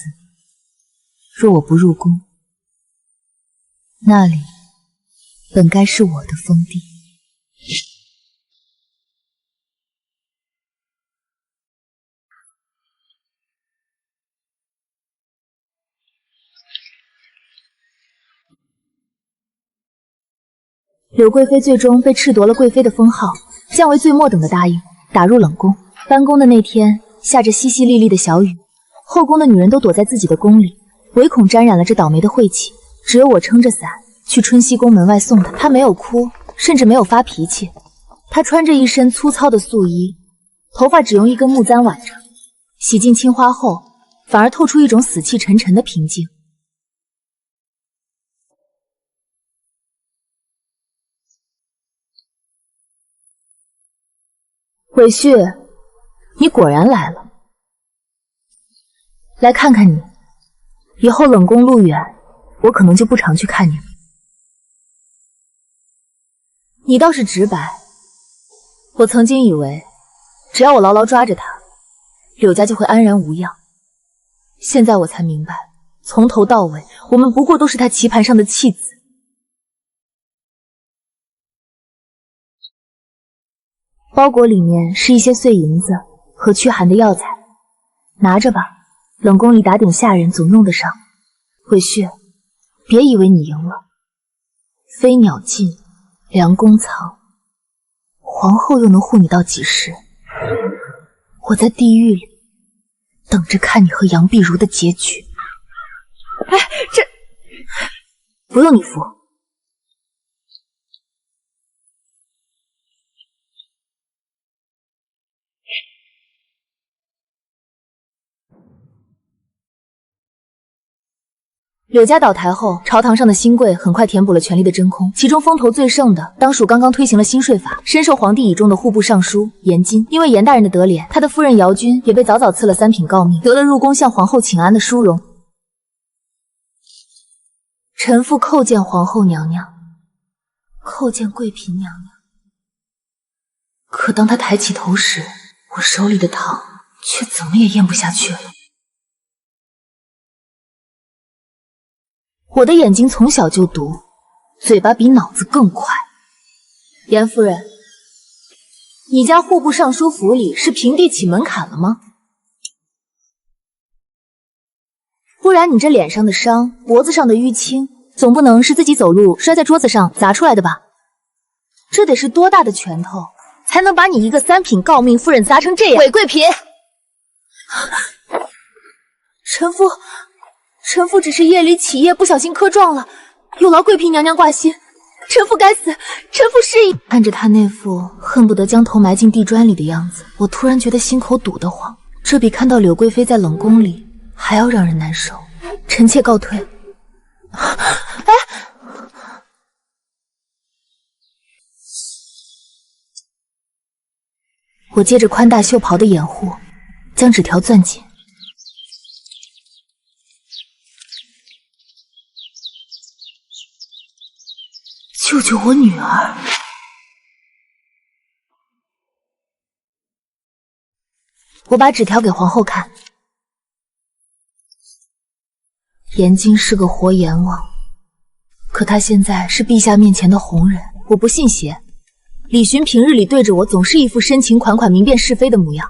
若我不入宫，那里本该是我的封地。柳贵妃最终被褫夺了贵妃的封号，降为最末等的答应，打入冷宫。搬宫的那天，下着淅淅沥沥的小雨，后宫的女人都躲在自己的宫里，唯恐沾染了这倒霉的晦气。只有我撑着伞去春熙宫门外送她。她没有哭，甚至没有发脾气。她穿着一身粗糙的素衣，头发只用一根木簪挽着，洗净青花后，反而透出一种死气沉沉的平静。韦旭，你果然来了。来看看你，以后冷宫路远，我可能就不常去看你了。你倒是直白。我曾经以为，只要我牢牢抓着他，柳家就会安然无恙。现在我才明白，从头到尾，我们不过都是他棋盘上的弃子。包裹里面是一些碎银子和驱寒的药材，拿着吧，冷宫里打点下人总用得上。韦旭，别以为你赢了。飞鸟尽，良弓藏，皇后又能护你到几时？我在地狱里等着看你和杨碧如的结局。哎，这不用你扶。柳家倒台后，朝堂上的新贵很快填补了权力的真空，其中风头最盛的当属刚刚推行了新税法、深受皇帝倚重的户部尚书严津。因为严大人的得怜，他的夫人姚君也被早早赐了三品诰命，得了入宫向皇后请安的殊荣。臣妇叩见皇后娘娘，叩见贵嫔娘娘。可当他抬起头时，我手里的汤却怎么也咽不下去了。我的眼睛从小就毒，嘴巴比脑子更快。严夫人，你家户部尚书府里是平地起门槛了吗？不然你这脸上的伤，脖子上的淤青，总不能是自己走路摔在桌子上砸出来的吧？这得是多大的拳头，才能把你一个三品诰命夫人砸成这样？韦贵嫔，臣妇只是夜里起夜不小心磕撞了，有劳贵嫔娘娘挂心。臣妇该死，臣妇失仪。看着他那副恨不得将头埋进地砖里的样子，我突然觉得心口堵得慌，这比看到柳贵妃在冷宫里还要让人难受。臣妾告退。哎，我借着宽大袖袍的掩护，将纸条攥紧。救救我女儿！我把纸条给皇后看。严津是个活阎王，可他现在是陛下面前的红人，我不信邪。李寻平日里对着我总是一副深情款款、明辨是非的模样，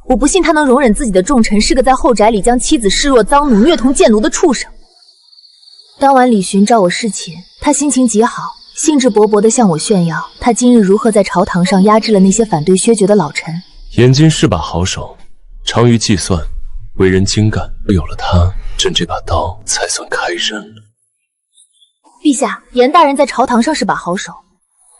我不信他能容忍自己的重臣是个在后宅里将妻子视若赃奴、虐童贱奴的畜生。当晚李寻召我侍寝，他心情极好，兴致勃勃地向我炫耀他今日如何在朝堂上压制了那些反对削爵的老臣。严津是把好手，长于计算，为人精干，有了他，朕这把刀才算开刃了。陛下，严大人在朝堂上是把好手，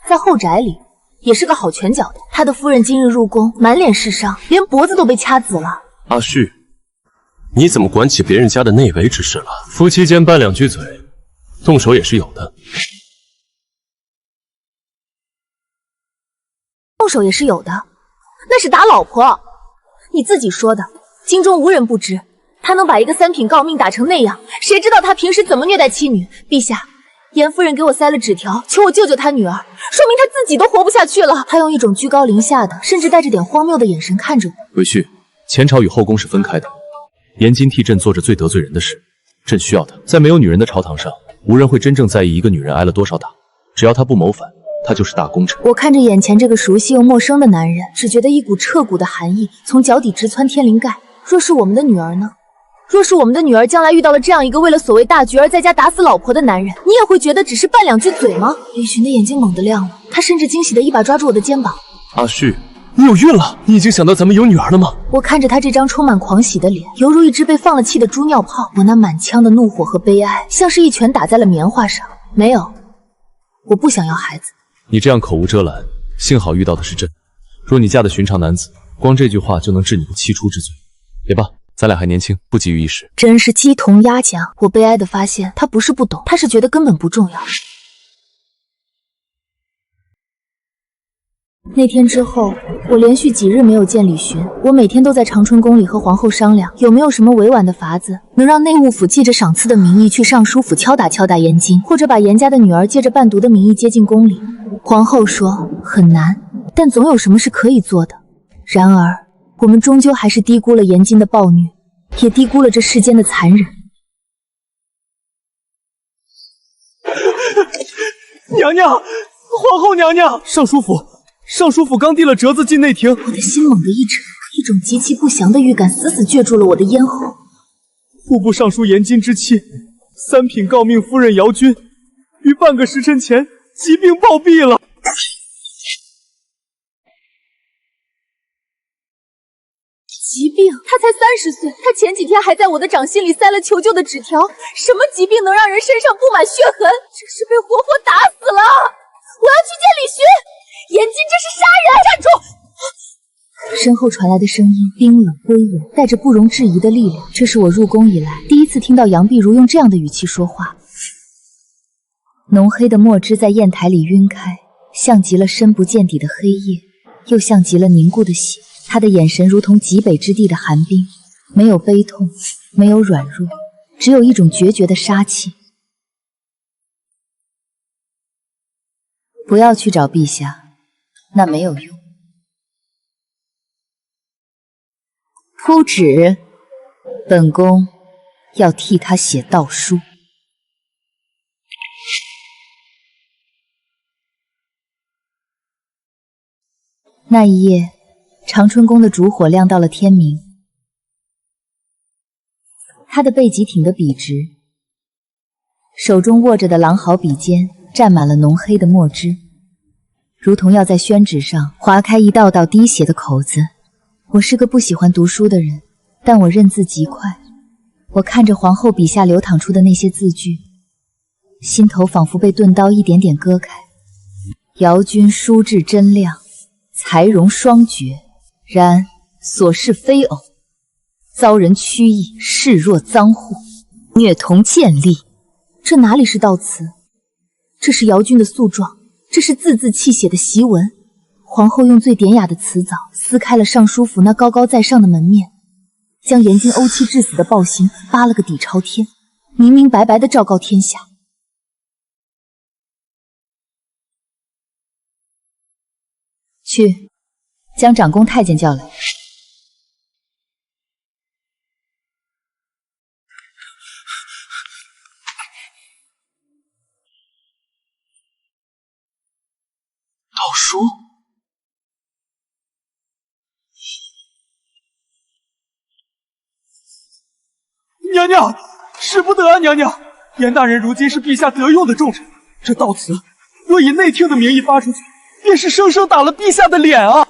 在后宅里也是个好拳脚的。他的夫人今日入宫，满脸是伤，连脖子都被掐紫了。阿旭，你怎么管起别人家的内围之事了？夫妻间拌两句嘴，动手也是有的。动手也是有的，那是打老婆。你自己说的，京中无人不知，他能把一个3品诰命打成那样，谁知道他平时怎么虐待妻女？陛下，严夫人给我塞了纸条，求我救救她女儿，说明她自己都活不下去了。她用一种居高临下的，甚至带着点荒谬的眼神看着我。韦婿，前朝与后宫是分开的，严金替朕做着最得罪人的事，朕需要他。在没有女人的朝堂上，无人会真正在意一个女人挨了多少打，只要她不谋反，她就是大功臣。我看着眼前这个熟悉又陌生的男人，只觉得一股彻骨的寒意从脚底直窜天灵盖。若是我们的女儿呢？若是我们的女儿将来遇到了这样一个为了所谓大局而在家打死老婆的男人，你也会觉得只是拌2句嘴吗？李寻的眼睛猛地亮了，他甚至惊喜的一把抓住我的肩膀。阿旭，你有孕了？你已经想到咱们有女儿了吗？我看着他这张充满狂喜的脸，犹如一只被放了气的猪尿泡。我那满腔的怒火和悲哀，像是一拳打在了棉花上。没有，我不想要孩子。你这样口无遮拦，幸好遇到的是朕。若你嫁的寻常男子，光这句话就能治你的妻出之罪。也罢，咱俩还年轻，不急于一时。真是鸡同鸭讲。我悲哀的发现，他不是不懂，他是觉得根本不重要。那天之后，我连续几日没有见李寻。我每天都在长春宫里和皇后商量，有没有什么委婉的法子，能让内务府借着赏赐的名义去尚书府敲打严金，或者把严家的女儿借着伴读的名义接进宫里。皇后说很难，但总有什么是可以做的。然而，我们终究还是低估了严金的暴虐，也低估了这世间的残忍。娘娘，皇后娘娘，尚书府刚递了折子进内廷。我的心猛地一沉，一种极其不祥的预感死死攫住了我的咽喉。户部尚书严金之妻3品诰命夫人姚君，于半个时辰前疾病暴毙了。疾病？他才30岁，他前几天还在我的掌心里塞了求救的纸条。什么疾病能让人身上布满血痕？这是被活活打死了！我要去见李寻！严金，这是杀人！站住！身后传来的声音冰冷威严，带着不容置疑的力量。这是我入宫以来第一次听到杨碧如用这样的语气说话。浓黑的墨汁在砚台里晕开，像极了深不见底的黑夜，又像极了凝固的血。他的眼神如同极北之地的寒冰，没有悲痛，没有软弱，只有一种决绝的杀气。不要去找陛下，那没有用。铺纸，本宫要替他写悼书。那一夜，长春宫的烛火亮到了天明。他的背脊挺得笔直，手中握着的狼毫笔尖沾满了浓黑的墨汁，如同要在宣纸上划开一道道滴血的口子。我是个不喜欢读书的人，但我认字极快。我看着皇后笔下流淌出的那些字句，心头仿佛被钝刀一点点割开。姚君书质真亮，才容双绝，然所事非偶，遭人曲意，视若赃户，虐童贱吏。这哪里是悼词？这是姚君的诉状，这是字字泣血的檄文。皇后用最典雅的辞藻撕开了尚书府那高高在上的门面，将严金殴妻致死的暴行扒了个底朝天，明明白白地昭告天下。去，将长宫太监叫来。诏书。娘娘，使不得啊！娘娘，严大人如今是陛下得用的重臣，这悼词若以内廷的名义发出去，便是生生打了陛下的脸啊！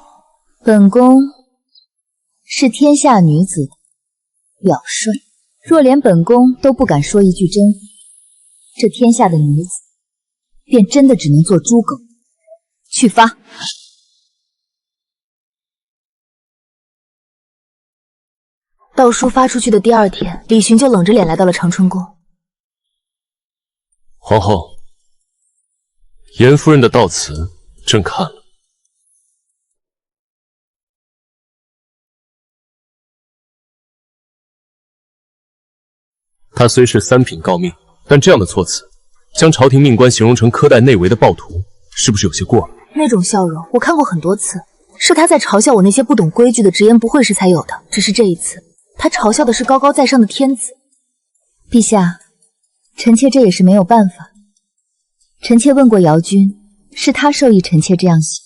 本宫是天下女子的表率，若连本宫都不敢说一句真话，这天下的女子便真的只能做猪狗。去发。悼书发出去的第2天，李寻就冷着脸来到了长春宫。皇后，严夫人的悼词朕看了，他虽是三品诰命，但这样的措辞，将朝廷命官形容成苛待内围的暴徒，是不是有些过了？那种笑容我看过很多次，是他在嘲笑我那些不懂规矩的直言不讳时才有的。只是这一次，他嘲笑的是高高在上的天子。陛下，臣妾这也是没有办法。臣妾问过姚君，是他授意臣妾这样写。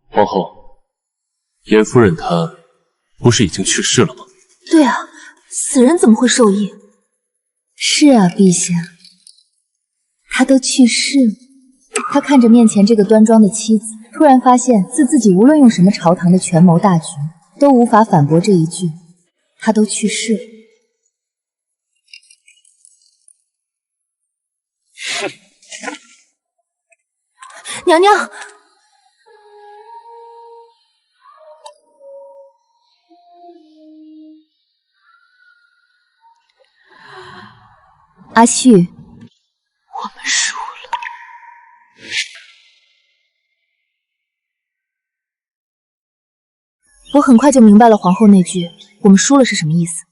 皇后，严夫人她不是已经去世了吗？对啊，死人怎么会授意？是啊，陛下，他都去世了。他看着面前这个端庄的妻子，突然发现自己无论用什么朝堂的权谋大局，都无法反驳这一句他都去世了。娘娘，阿旭，我们输了。我很快就明白了皇后那句“我们输了”是什么意思。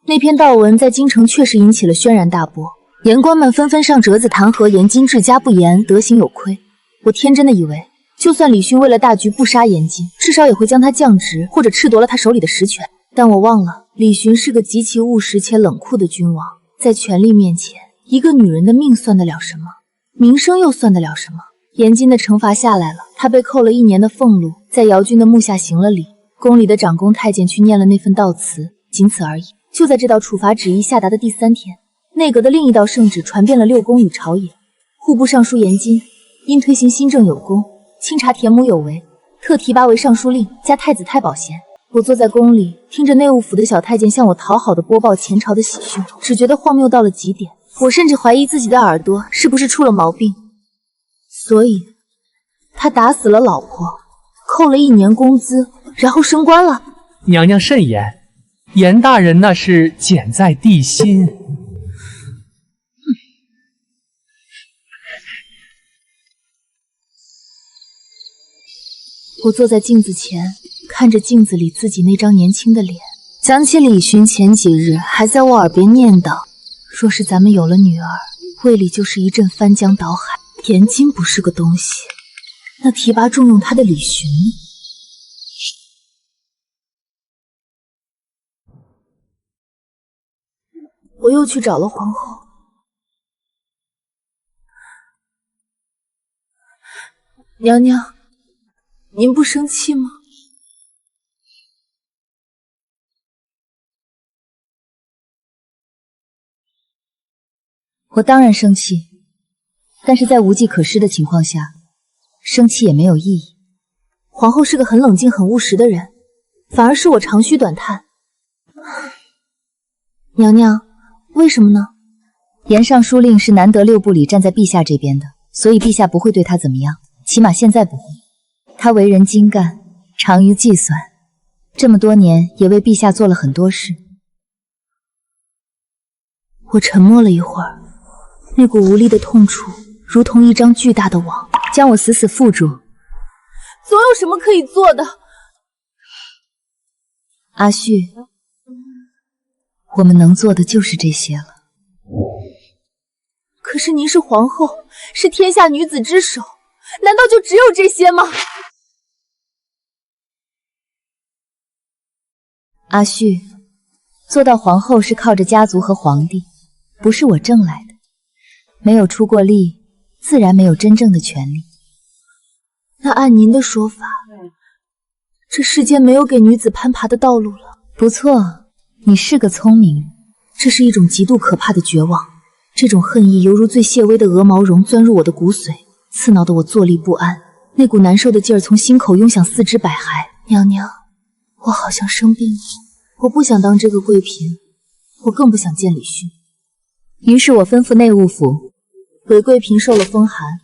那篇悼文在京城确实引起了轩然大波，言官们纷纷上折子弹劾严金治家不严，德行有亏。我天真的以为，就算李勋为了大局不杀严金，至少也会将他降职或者褫夺了他手里的实权。但我忘了，李勋是个极其务实且冷酷的君王，在权力面前，一个女人的命算得了什么？名声又算得了什么？严金的惩罚下来了，他被扣了1年的俸禄，在姚军的墓下行了礼，宫里的长公太监去念了那份悼词，仅此而已。就在这道处罚旨意下达的第3天，内阁的另一道圣旨传遍了6宫与朝野。户部尚书严金因推行新政有功，清查田亩有为，特提拔为尚书令，加太子太保衔。我坐在宫里，听着内务府的小太监向我讨好的播报前朝的喜讯，只觉得荒谬到了极点。我甚至怀疑自己的耳朵是不是出了毛病。所以，他打死了老婆，扣了1年工资，然后升官了。娘娘慎言，严大人那是简在地心。我坐在镜子前，看着镜子里自己那张年轻的脸，想起李勋前几日还在我耳边念叨，若是咱们有了女儿，胃里就是一阵翻江倒海。严金不是个东西，那提拔重用他的李勋，我又去找了皇后。娘娘，您不生气吗？我当然生气，但是在无计可施的情况下，生气也没有意义。皇后是个很冷静、很务实的人，反而是我长吁短叹。娘娘，为什么呢？严尚书令是难得6部里站在陛下这边的，所以陛下不会对他怎么样，起码现在不会。他为人精干，长于计算，这么多年也为陛下做了很多事。我沉默了一会儿，那股无力的痛楚如同一张巨大的网，将我死死缚住。总有什么可以做的。阿旭，我们能做的就是这些了。可是您是皇后，是天下女子之首，难道就只有这些吗？阿旭，做到皇后是靠着家族和皇帝，不是我挣来的。没有出过力，自然没有真正的权利。那按您的说法，这世间没有给女子攀爬的道路了。不错，你是个聪明人。这是一种极度可怕的绝望，这种恨意犹如最细微的鹅毛绒钻入我的骨髓，刺挠得我坐立不安。那股难受的劲儿从心口涌向四肢百骸。娘娘，我好像生病了，我不想当这个贵嫔，我更不想见李勋。于是我吩咐内务府，韦贵嫔受了风寒，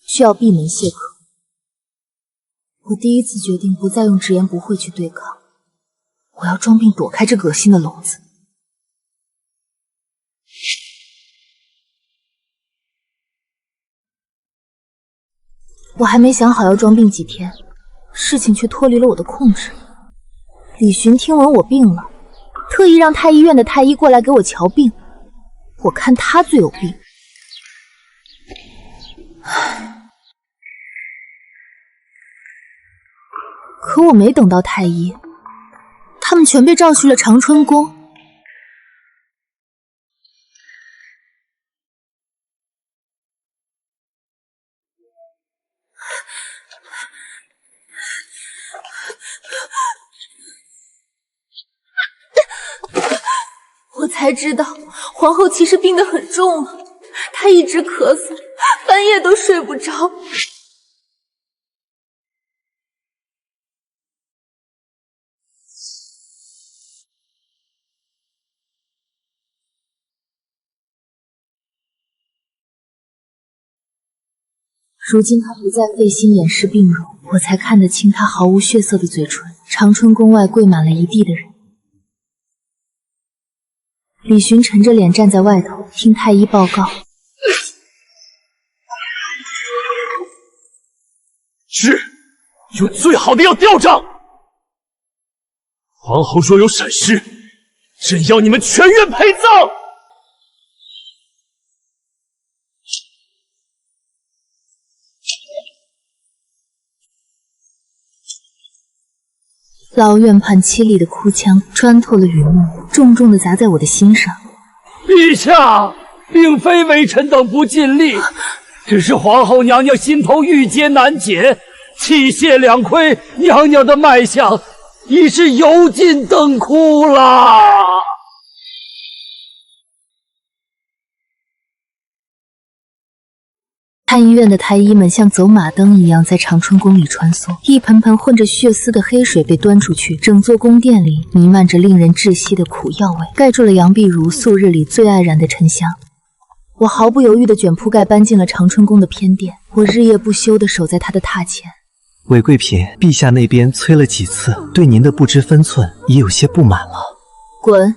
需要闭门谢客。我第一次决定不再用直言不讳去对抗，我要装病躲开这个恶心的笼子。我还没想好要装病几天，事情却脱离了我的控制。李寻听闻我病了，特意让太医院的太医过来给我瞧病，我看他最有病。可我没等到太医，他们全被召去了长春宫。我才知道皇后其实病得很重了，她一直咳嗽，半夜都睡不着。如今她不再费心掩饰病容，我才看得清她毫无血色的嘴唇。长春宫外跪满了一地的人。李寻沉着脸站在外头，听太医报告。是，有最好的药吊账。皇后若有闪失，朕要你们全院陪葬。老院畔凄厉的哭腔穿透了云幕，重重地砸在我的心上。陛下，并非微臣等不尽力，只是皇后娘娘心头郁结难解，气血两亏，娘娘的脉象已是油尽灯枯了。太医院的太医们像走马灯一样在长春宫里穿梭，一盆盆混着血丝的黑水被端出去，整座宫殿里弥漫着令人窒息的苦药味，盖住了杨碧如素日里最爱燃的沉香。我毫不犹豫地卷铺盖搬进了长春宫的偏殿，我日夜不休地守在他的榻前。韦贵嫔，陛下那边催了几次，对您的不知分寸也有些不满了。滚！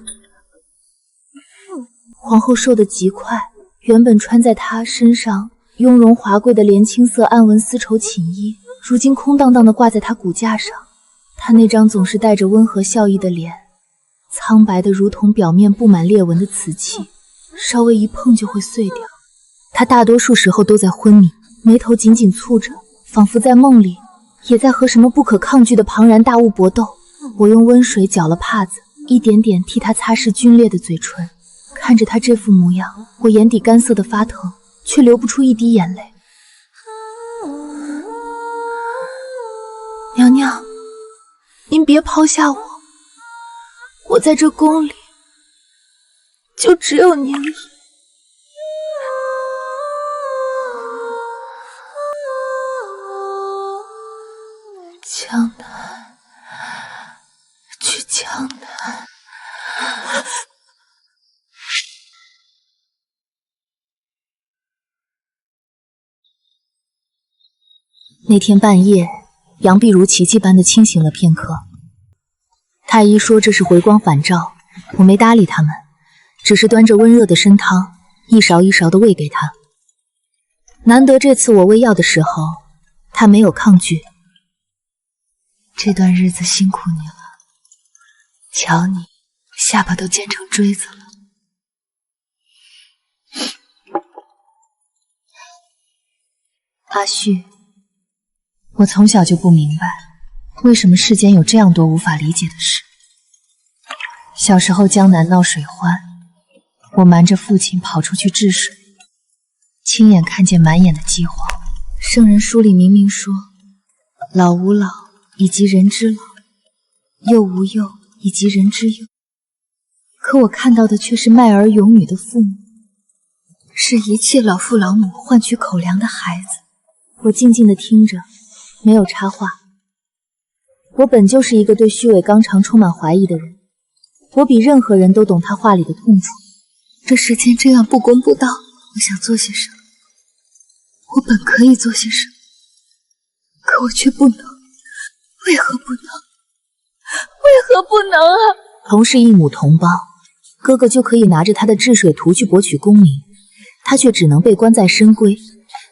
皇后瘦得极快，原本穿在她身上雍容华贵的莲青色暗纹丝绸寝衣，如今空荡荡地挂在她骨架上。她那张总是带着温和笑意的脸，苍白的如同表面布满裂纹的瓷器，稍微一碰就会碎掉。她大多数时候都在昏迷，眉头紧紧蹙着，仿佛在梦里也在和什么不可抗拒的庞然大物搏斗。我用温水搅了帕子，一点点替她擦拭皲裂的嘴唇。看着她这副模样，我眼底干涩的发疼，却流不出一滴眼泪。娘娘，您别抛下我，我在这宫里就只有您了。江南，去江南。那天半夜，杨碧如奇迹般的清醒了片刻。太医说这是回光返照，我没搭理他们，只是端着温热的参汤，一勺一勺的喂给他。难得这次我喂药的时候，他没有抗拒。这段日子辛苦你了，瞧你下巴都尖成锥子了。阿旭，我从小就不明白，为什么世间有这样多无法理解的事。小时候江南闹水患，我瞒着父亲跑出去治水，亲眼看见满眼的饥荒。圣人书里明明说，老吾老以及人之老，幼吾幼以及人之幼。可我看到的却是卖儿养女的父母，是一切老父老母换取口粮的孩子。我静静地听着，没有插话。我本就是一个对虚伪纲常充满怀疑的人，我比任何人都懂他话里的痛楚。这世间这样不公不道，我想做些什么，我本可以做些什么，可我却不能。为何不能？为何不能啊？同是一母同胞，哥哥就可以拿着他的治水图去博取功名，他却只能被关在深闺，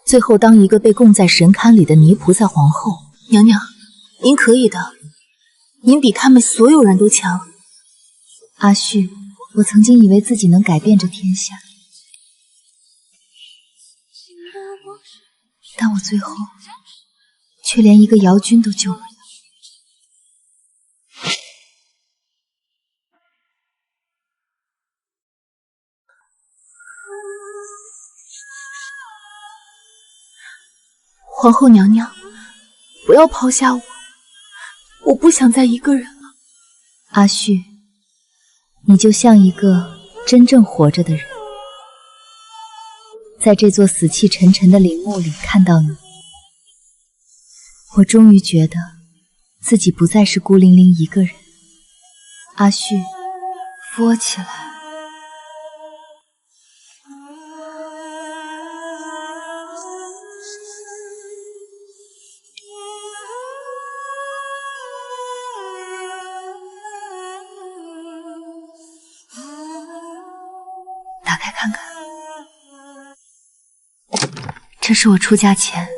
最后当一个被供在神龛里的泥菩萨皇后。娘娘，您可以的，您比他们所有人都强。阿旭，我曾经以为自己能改变这天下，但我最后却连一个姚军都救不了。皇后娘娘，不要抛下我，我不想再一个人了。阿旭，你就像一个真正活着的人，在这座死气沉沉的陵墓里看到你，我终于觉得自己不再是孤零零一个人。阿旭，扶我起来。打开看看，这是我出嫁前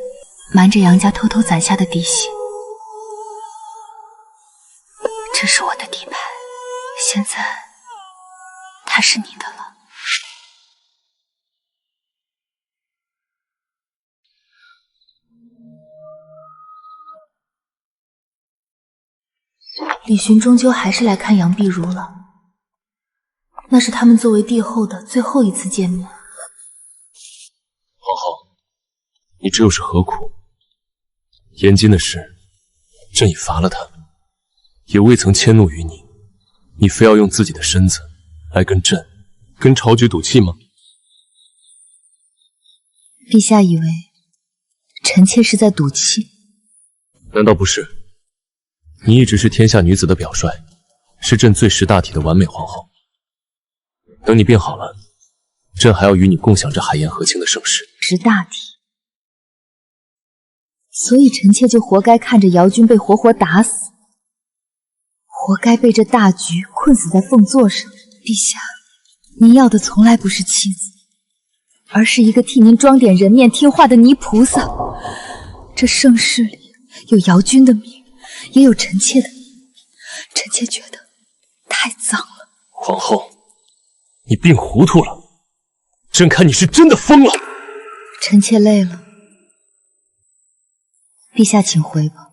瞒着杨家偷偷攒下的底细。这是我的底牌，现在它是你的了。李寻终究还是来看杨碧如了。那是他们作为帝后的最后一次见面。皇后，你这又是何苦？严禁的事，朕已罚了他，也未曾迁怒于你，你非要用自己的身子来跟朕、跟朝局赌气吗？陛下以为臣妾是在赌气？难道不是？你一直是天下女子的表率，是朕最识大体的完美皇后。等你变好了，朕还要与你共享这海晏和亲的盛世。识大体，所以臣妾就活该看着姚军被活活打死，活该被这大局困死在凤座上。陛下，您要的从来不是妻子，而是一个替您装点人面听话的泥菩萨。这盛世里有姚军的命，也有臣妾的命，臣妾觉得太脏了。皇后，你病糊涂了，朕看你是真的疯了。臣妾累了，陛下请回吧。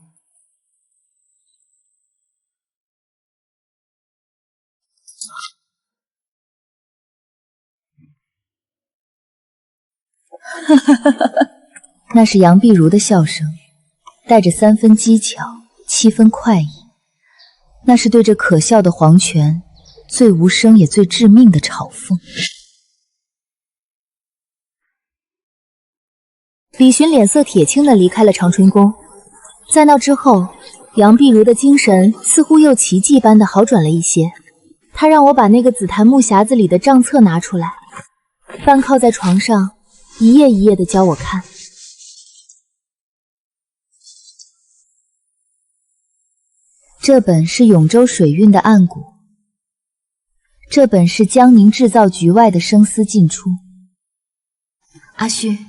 那是杨碧如的笑声，带着3分技巧，7分快意。那是对这可笑的皇权最无声也最致命的嘲讽。李寻脸色铁青地离开了长春宫。在那之后，杨碧如的精神似乎又奇迹般的好转了一些。她让我把那个紫檀木匣子里的账册拿出来，翻靠在床上，一页一页地教我看。这本是永州水运的案骨，这本是江宁制造局外的生丝进出。阿旭，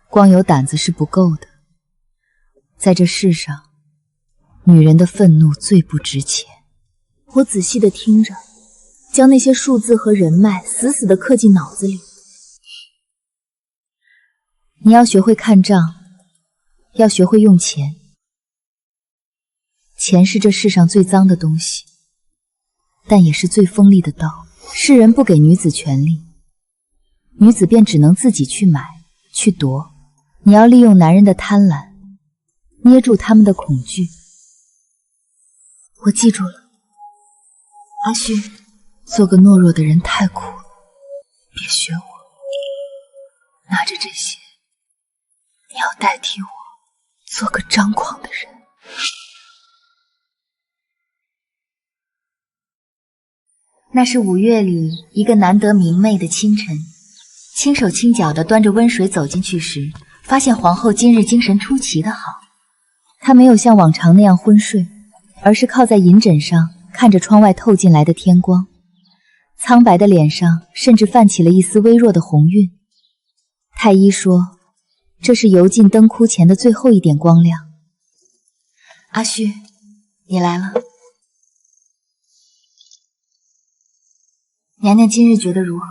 光有胆子是不够的，在这世上，女人的愤怒最不值钱。我仔细地听着，将那些数字和人脉死死地刻进脑子里。你要学会看账，要学会用钱。钱是这世上最脏的东西，但也是最锋利的刀。世人不给女子权利，女子便只能自己去买、去夺。你要利用男人的贪婪，捏住他们的恐惧。我记住了，阿旭，做个懦弱的人太苦了，别学我。拿着这些，你要代替我，做个张狂的人。那是5月里一个难得明媚的清晨，轻手轻脚地端着温水走进去时，发现皇后今日精神出奇的好。她没有像往常那样昏睡，而是靠在银枕上，看着窗外透进来的天光，苍白的脸上甚至泛起了一丝微弱的红晕。太医说，这是油尽灯枯前的最后一点光亮。阿旭，你来了。娘娘今日觉得如何？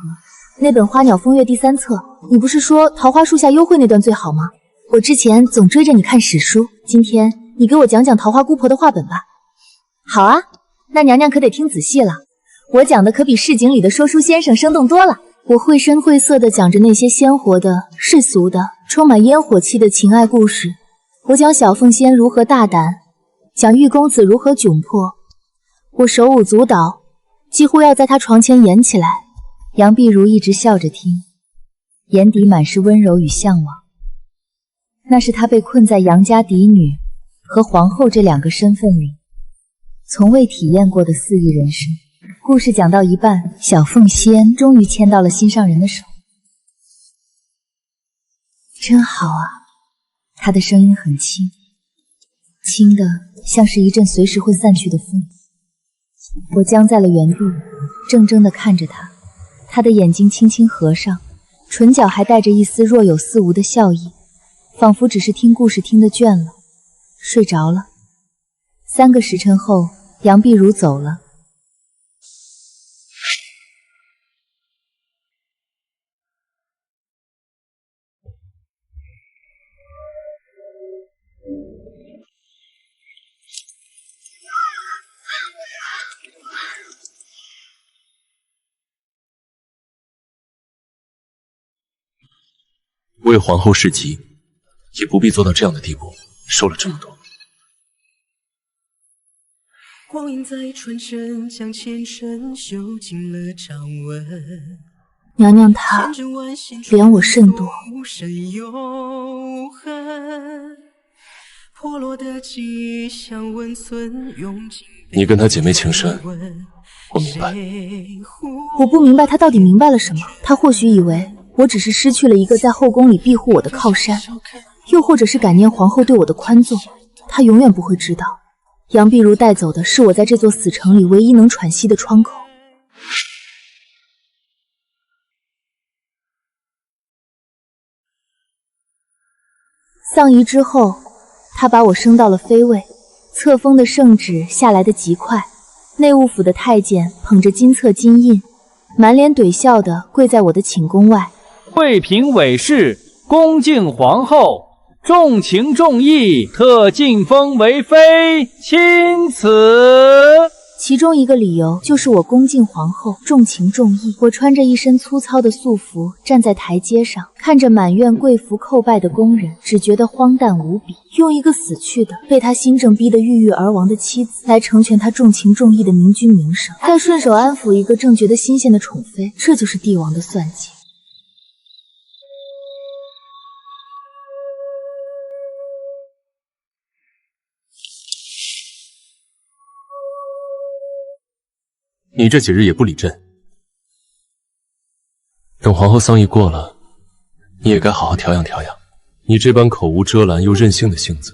那本《花鸟风月》第3册，你不是说桃花树下幽会那段最好吗？我之前总追着你看史书，今天你给我讲讲桃花姑婆的话本吧。好啊，那娘娘可得听仔细了，我讲的可比市井里的说书先生生动多了。我绘声绘色地讲着那些鲜活的、世俗的、充满烟火气的情爱故事。我讲小凤仙如何大胆，讲玉公子如何窘迫。我手舞足蹈，几乎要在他床前演起来。杨碧如一直笑着听，眼底满是温柔与向往。那是她被困在杨家嫡女和皇后这2个身份里，从未体验过的肆意人生。故事讲到一半，小凤仙终于牵到了心上人的手。真好啊，她的声音很轻，轻的像是一阵随时会散去的风。我僵在了原地，怔怔地看着她，她的眼睛轻轻合上，唇角还带着一丝若有似无的笑意，仿佛只是听故事听得倦了，睡着了。3个时辰后，杨碧如走了。为皇后侍疾，也不必做到这样的地步，受了这么多。光阴在传承，将前尘修进了掌纹。娘娘她怜我甚多，破落的记忆像温存涌进。你跟她姐妹情深，我明白。我不明白她到底明白了什么。她或许以为我只是失去了一个在后宫里庇护我的靠山，又或者是感念皇后对我的宽纵。她永远不会知道，杨碧如带走的是我在这座死城里唯一能喘息的窗口。丧仪之后，他把我升到了妃位，册封的圣旨下来的极快。内务府的太监捧着金册金印，满脸怼笑的跪在我的寝宫外。惠嫔韦氏恭敬皇后，重情重义，特晋封为妃，钦此。其中一个理由就是我恭敬皇后，重情重义。我穿着一身粗糙的素服，站在台阶上，看着满院跪服叩拜的宫人，只觉得荒诞无比。用一个死去的、被他新政逼得郁郁而亡的妻子来成全他重情重义的明君名声，再顺手安抚一个正觉得新鲜的宠妃，这就是帝王的算计。你这几日也不理朕，等皇后丧仪过了，你也该好好调养调养。你这般口无遮拦又任性的性子，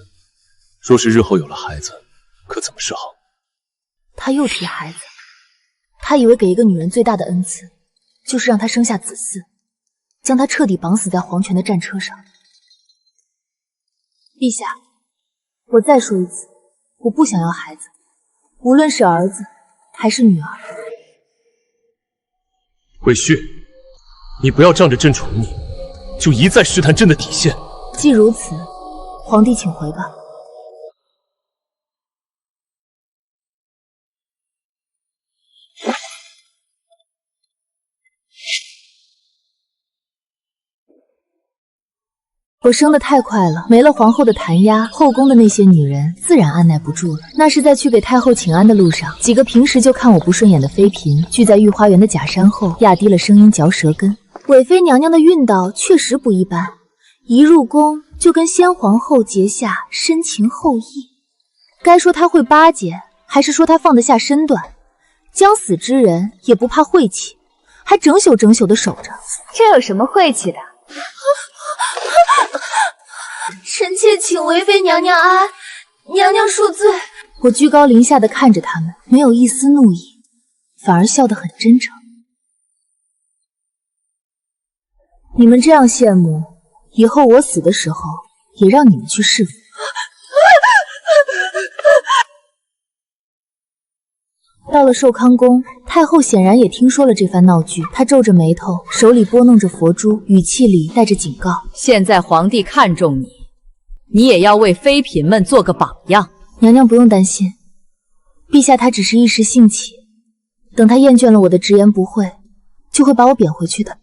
若是日后有了孩子，可怎么是好？他又提孩子，他以为给一个女人最大的恩赐，就是让她生下子嗣，将她彻底绑死在皇权的战车上。陛下，我再说一次，我不想要孩子，无论是儿子还是女儿。魏续，你不要仗着朕宠你，就一再试探朕的底线。既如此，皇帝请回吧。我生得太快了，没了皇后的弹压，后宫的那些女人自然按耐不住了。那是在去给太后请安的路上，几个平时就看我不顺眼的妃嫔聚在御花园的假山后，压低了声音嚼舌根。韦妃娘娘的运道确实不一般，一入宫就跟先皇后结下深情厚谊。该说她会巴结，还是说她放得下身段？将死之人也不怕晦气，还整宿整宿的守着。这有什么晦气的？臣妾请韦妃娘娘安，娘娘恕罪。我居高临下的看着他们，没有一丝怒意，反而笑得很真诚。你们这样羡慕，以后我死的时候也让你们去侍奉。到了寿康宫，太后显然也听说了这番闹剧，她皱着眉头，手里拨弄着佛珠，语气里带着警告：“现在皇帝看重你，你也要为妃嫔们做个榜样。”娘娘不用担心，陛下他只是一时兴起，等他厌倦了我的直言不讳，就会把我贬回去的。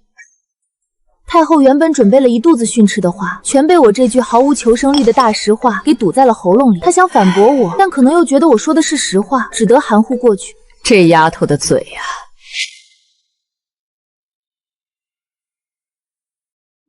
太后原本准备了一肚子训斥的话，全被我这句毫无求生力的大实话给堵在了喉咙里。她想反驳我，但可能又觉得我说的是实话，只得含糊过去。这丫头的嘴呀！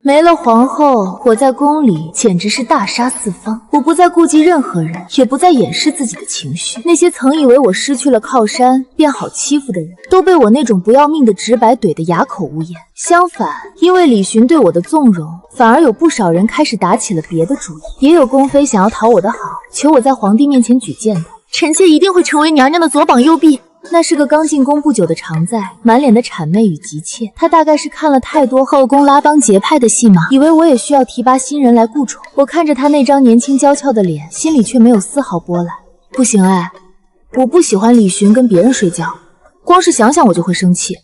没了皇后，我在宫里简直是大杀四方。我不再顾忌任何人，也不再掩饰自己的情绪。那些曾以为我失去了靠山便好欺负的人，都被我那种不要命的直白怼得哑口无言。相反，因为李寻对我的纵容，反而有不少人开始打起了别的主意。也有宫妃想要讨我的好，求我在皇帝面前举荐她，臣妾一定会成为娘娘的左膀右臂。那是个刚进宫不久的常在，满脸的谄媚与急切。他大概是看了太多后宫拉帮结派的戏码，以为我也需要提拔新人来顾宠。我看着他那张年轻娇俏的脸，心里却没有丝毫波澜。不行哎，我不喜欢李寻跟别人睡觉，光是想想我就会生气，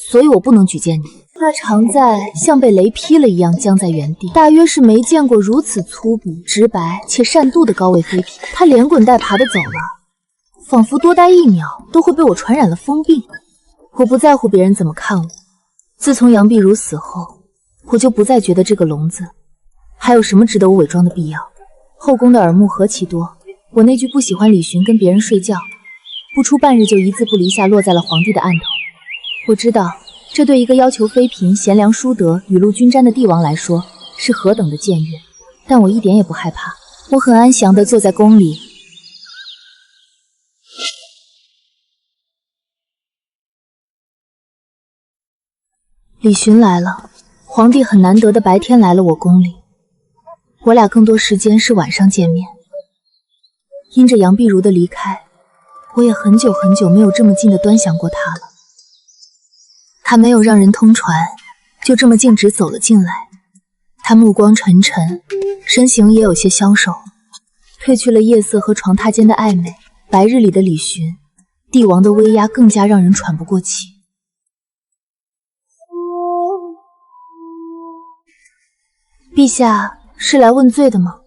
所以我不能举荐你。那常在像被雷劈了一样僵在原地，大约是没见过如此粗鄙、直白且善妒的高位妃嫔。她连滚带爬的走了，仿佛多待1秒都会被我传染了疯病。我不在乎别人怎么看我，自从杨碧如死后，我就不再觉得这个聋子还有什么值得我伪装的必要。后宫的耳目何其多，我那句不喜欢李寻跟别人睡觉，不出半日就一字不离下落在了皇帝的案头。我知道这对一个要求妃嫔贤良淑德、雨露均沾的帝王来说是何等的僭越，但我一点也不害怕。我很安详地坐在宫里，李寻来了，皇帝很难得的白天来了我宫里，我俩更多时间是晚上见面。因着杨碧如的离开，我也很久很久没有这么近的端详过她了。她没有让人通传，就这么径直走了进来。她目光沉沉，身形也有些消瘦，褪去了夜色和床榻间的暧昧。白日里的李寻，帝王的威压更加让人喘不过气。陛下是来问罪的吗？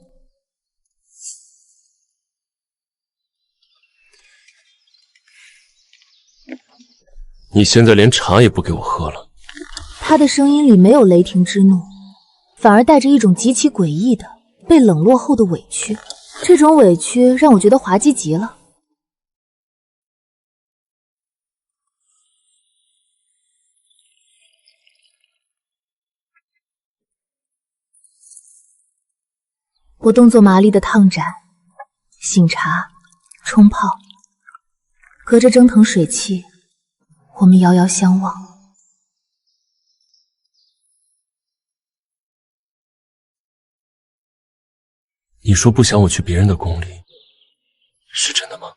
你现在连茶也不给我喝了。他的声音里没有雷霆之怒，反而带着一种极其诡异的被冷落后的委屈。这种委屈让我觉得滑稽极了。我动作麻利的烫盏、醒茶、冲泡，隔着蒸腾水汽，我们遥遥相望。你说不想我去别人的宫里，是真的吗？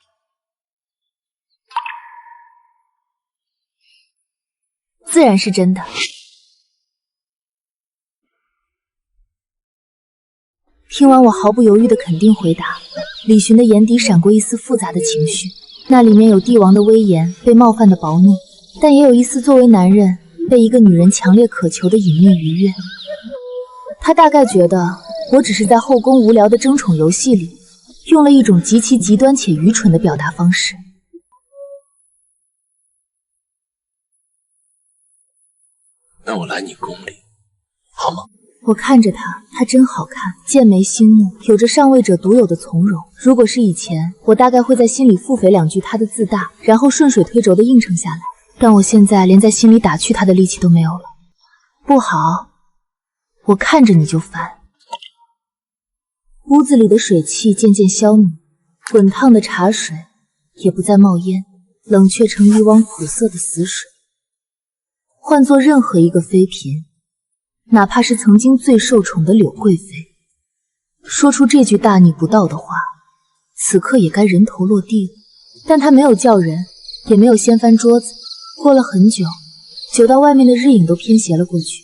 自然是真的。听完我毫不犹豫的肯定回答，李寻的眼底闪过一丝复杂的情绪，那里面有帝王的威严被冒犯的薄怒，但也有一丝作为男人被一个女人强烈渴求的隐秘愉悦。他大概觉得我只是在后宫无聊的争宠游戏里，用了一种极其极端且愚蠢的表达方式。那我来你宫里，好吗？我看着他，他真好看，剑眉星目，有着上位者独有的从容。如果是以前，我大概会在心里腹诽两句他的自大，然后顺水推舟的应承下来。但我现在连在心里打趣他的力气都没有了。不好，我看着你就烦。屋子里的水汽渐渐消弭，滚烫的茶水也不再冒烟，冷却成一汪苦涩的死水。换做任何一个妃嫔，哪怕是曾经最受宠的柳贵妃，说出这句大逆不道的话，此刻也该人头落地了。但她没有叫人，也没有掀翻桌子。过了很久，久到外面的日影都偏斜了过去。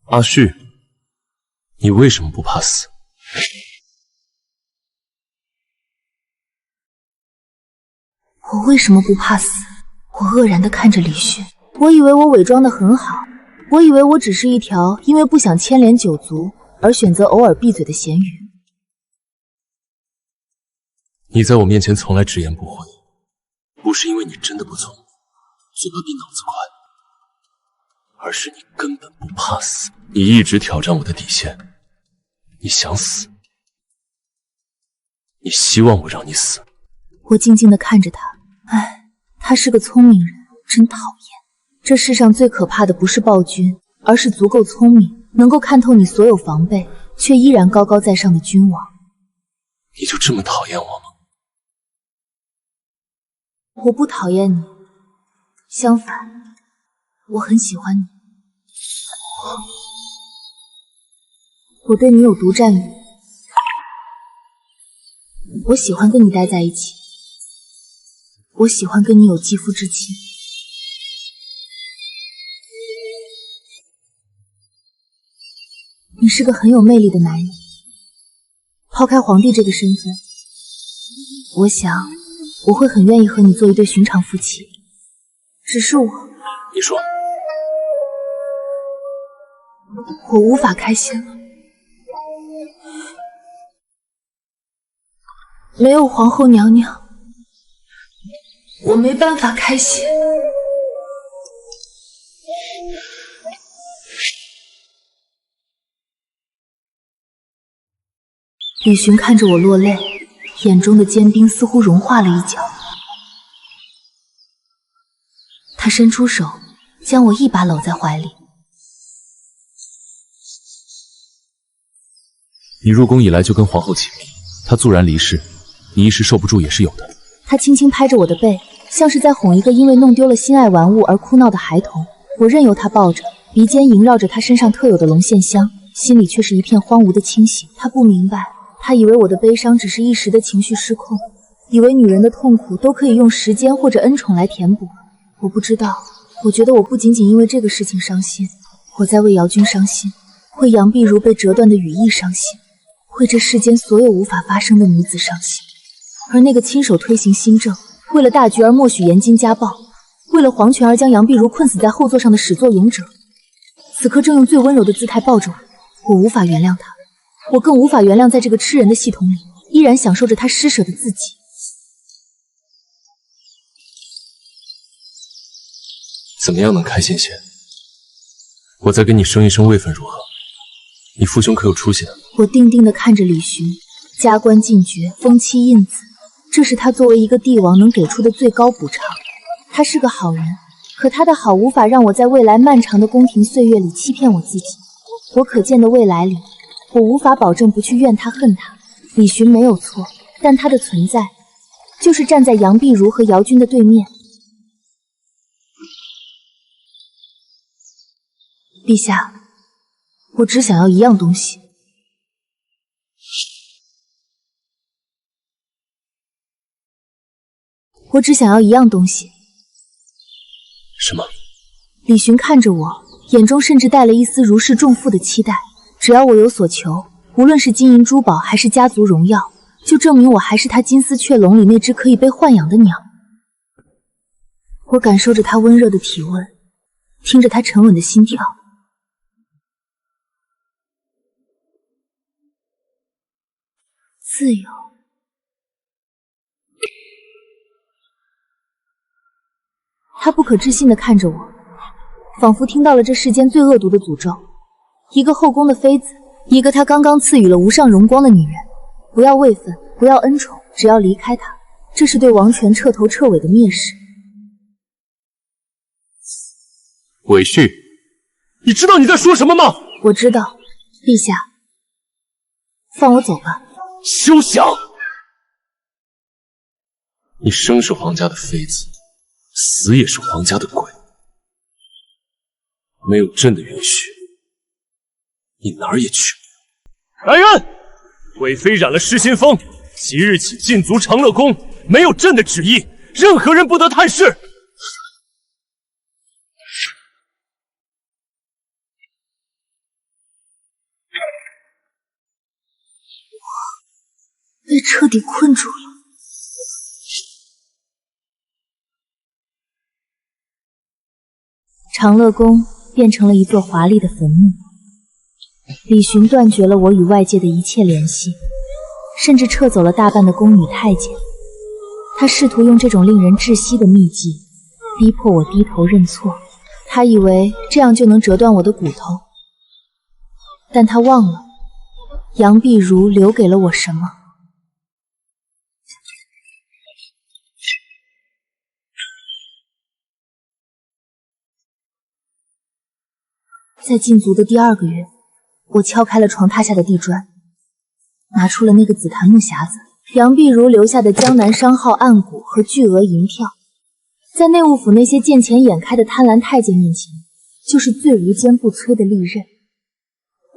阿旭，你为什么不怕死？我为什么不怕死？我愕然地看着李寻，我以为我伪装得很好，我以为我只是一条因为不想牵连九族而选择偶尔闭嘴的咸鱼。你在我面前从来直言不讳，不是因为你真的不聪明，嘴巴比脑子快，而是你根本不怕死。你一直挑战我的底线，你想死，你希望我让你死。我静静地看着他，唉，他是个聪明人，真讨厌。这世上最可怕的不是暴君，而是足够聪明，能够看透你所有防备，却依然高高在上的君王。你就这么讨厌我吗？我不讨厌你，相反，我很喜欢你。我对你有独占欲，我喜欢跟你待在一起，我喜欢跟你有肌肤之亲。你是个很有魅力的男人，抛开皇帝这个身份，我想我会很愿意和你做一对寻常夫妻。只是你说，我无法开心了。没有皇后娘娘，我没办法开心。李寻看着我落泪，眼中的坚冰似乎融化了一角。他伸出手，将我一把搂在怀里。你入宫以来就跟皇后亲密，她猝然离世，你一时受不住也是有的。他轻轻拍着我的背，像是在哄一个因为弄丢了心爱玩物而哭闹的孩童。我任由他抱着，鼻尖萦绕着他身上特有的龙涎香，心里却是一片荒芜的清醒。他不明白，他以为我的悲伤只是一时的情绪失控，以为女人的痛苦都可以用时间或者恩宠来填补。我不知道，我觉得我不仅仅因为这个事情伤心，我在为姚君伤心，为杨碧如被折断的羽翼伤心，为这世间所有无法发生的女子伤心。而那个亲手推行新政，为了大局而默许严禁家暴，为了皇权而将杨碧如困死在后座上的始作俑者，此刻正用最温柔的姿态抱着我。我无法原谅他，我更无法原谅在这个吃人的系统里依然享受着他施舍的自己。怎么样能开心些？我再跟你升一升位分如何？你父兄可有出息的？我定定地看着李寻，加官进爵，封妻印子，这是他作为一个帝王能给出的最高补偿。他是个好人，可他的好无法让我在未来漫长的宫廷岁月里欺骗我自己。我可见的未来里，我无法保证不去怨他恨他。李寻没有错，但他的存在就是站在杨碧如和姚君的对面。陛下，我只想要一样东西。我只想要一样东西。什么？李寻看着我，眼中甚至带了一丝如释重负的期待。只要我有所求，无论是金银珠宝还是家族荣耀，就证明我还是他金丝雀笼里那只可以被豢养的鸟。我感受着他温热的体温，听着他沉稳的心跳。自由。他不可置信地看着我，仿佛听到了这世间最恶毒的诅咒。一个后宫的妃子，一个他刚刚赐予了无上荣光的女人，不要位分，不要恩宠，只要离开他，这是对王权彻头彻尾的蔑视。韦旭，你知道你在说什么吗？我知道，陛下，放我走吧。休想！你生是皇家的妃子，死也是皇家的鬼。没有朕的允许，你哪儿也去不了。来人！贵妃染了失心疯，即日起禁足长乐宫，没有朕的旨意，任何人不得探视。被彻底困住了。长乐宫变成了一座华丽的坟墓，李寻断绝了我与外界的一切联系，甚至撤走了大半的宫女太监。他试图用这种令人窒息的秘技逼迫我低头认错，他以为这样就能折断我的骨头，但他忘了杨碧如留给了我什么。在禁足的第2个月，我敲开了床榻下的地砖，拿出了那个紫檀木匣子，杨碧如留下的江南商号案骨和巨额银票，在内务府那些见钱眼开的贪婪太监面前，就是最无坚不摧的利刃。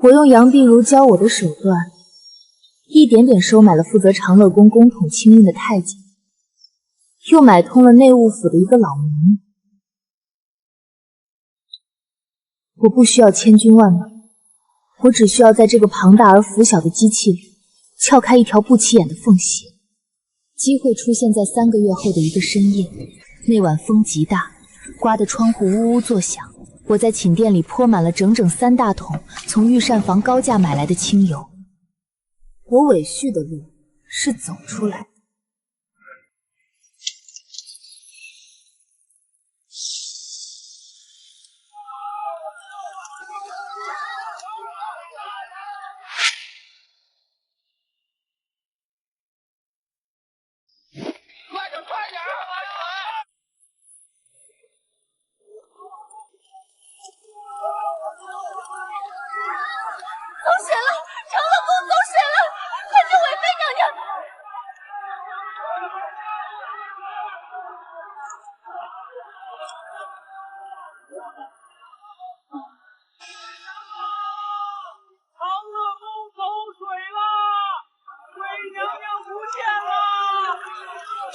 我用杨碧如教我的手段，一点点收买了负责长乐宫公统清运的太监，又买通了内务府的一个老名医。我不需要千军万马，我只需要在这个庞大而腐小的机器里撬开一条不起眼的缝隙。机会出现在3个月后的一个深夜，那晚风极大，刮得窗户呜呜作响。我在寝殿里泼满了整整3大桶从御膳房高价买来的清油。我委屈的路是走出来的。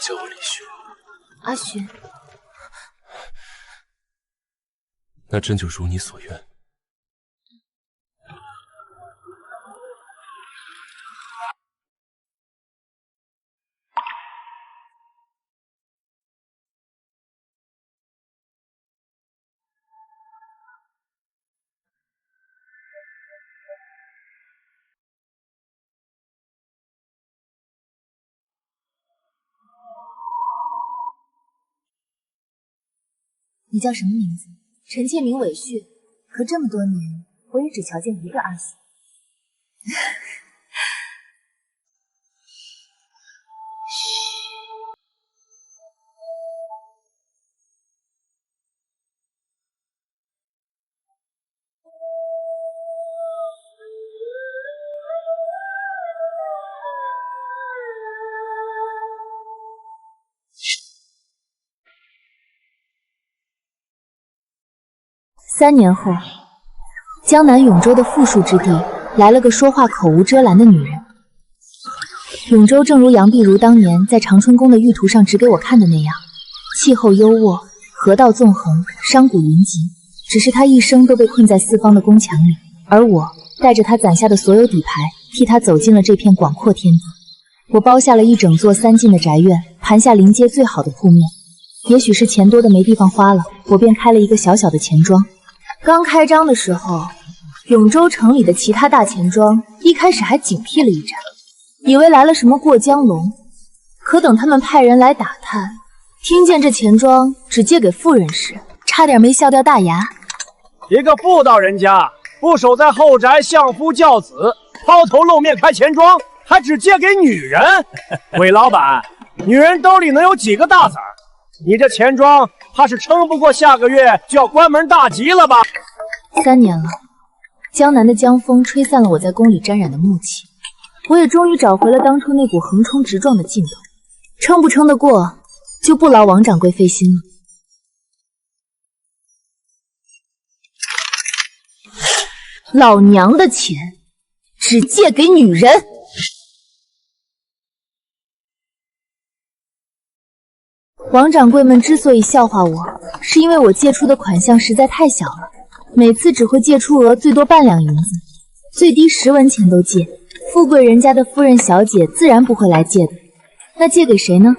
叫我李寻。阿寻，那真就如你所愿。你叫什么名字？臣妾名韦旭，可这么多年，我也只瞧见一个阿寻。3年后，江南永州的富庶之地来了个说话口无遮拦的女人。永州正如杨碧如当年在长春宫的玉图上指给我看的那样，气候优渥，河道纵横，商贾云集。只是她一生都被困在四方的宫墙里，而我带着她攒下的所有底牌，替她走进了这片广阔天地。我包下了一整座3进的宅院，盘下临街最好的铺面。也许是钱多的没地方花了，我便开了一个小小的钱庄。刚开张的时候，永州城里的其他大钱庄一开始还警惕了一阵，以为来了什么过江龙。可等他们派人来打探，听见这钱庄只借给富人时，差点没笑掉大牙。一个妇道人家，不守在后宅相夫教子，抛头露面开钱庄，还只借给女人。韦老板，女人兜里能有几个大子儿？你这钱庄怕是撑不过下个月就要关门大吉了吧？3年了，江南的江风吹散了我在宫里沾染的木气，我也终于找回了当初那股横冲直撞的劲头。撑不撑得过，就不劳王掌柜费心了。老娘的钱只借给女人。王掌柜们之所以笑话我，是因为我借出的款项实在太小了，每次只会借出额最多半两银子，最低10文钱都借。富贵人家的夫人小姐自然不会来借的，那借给谁呢？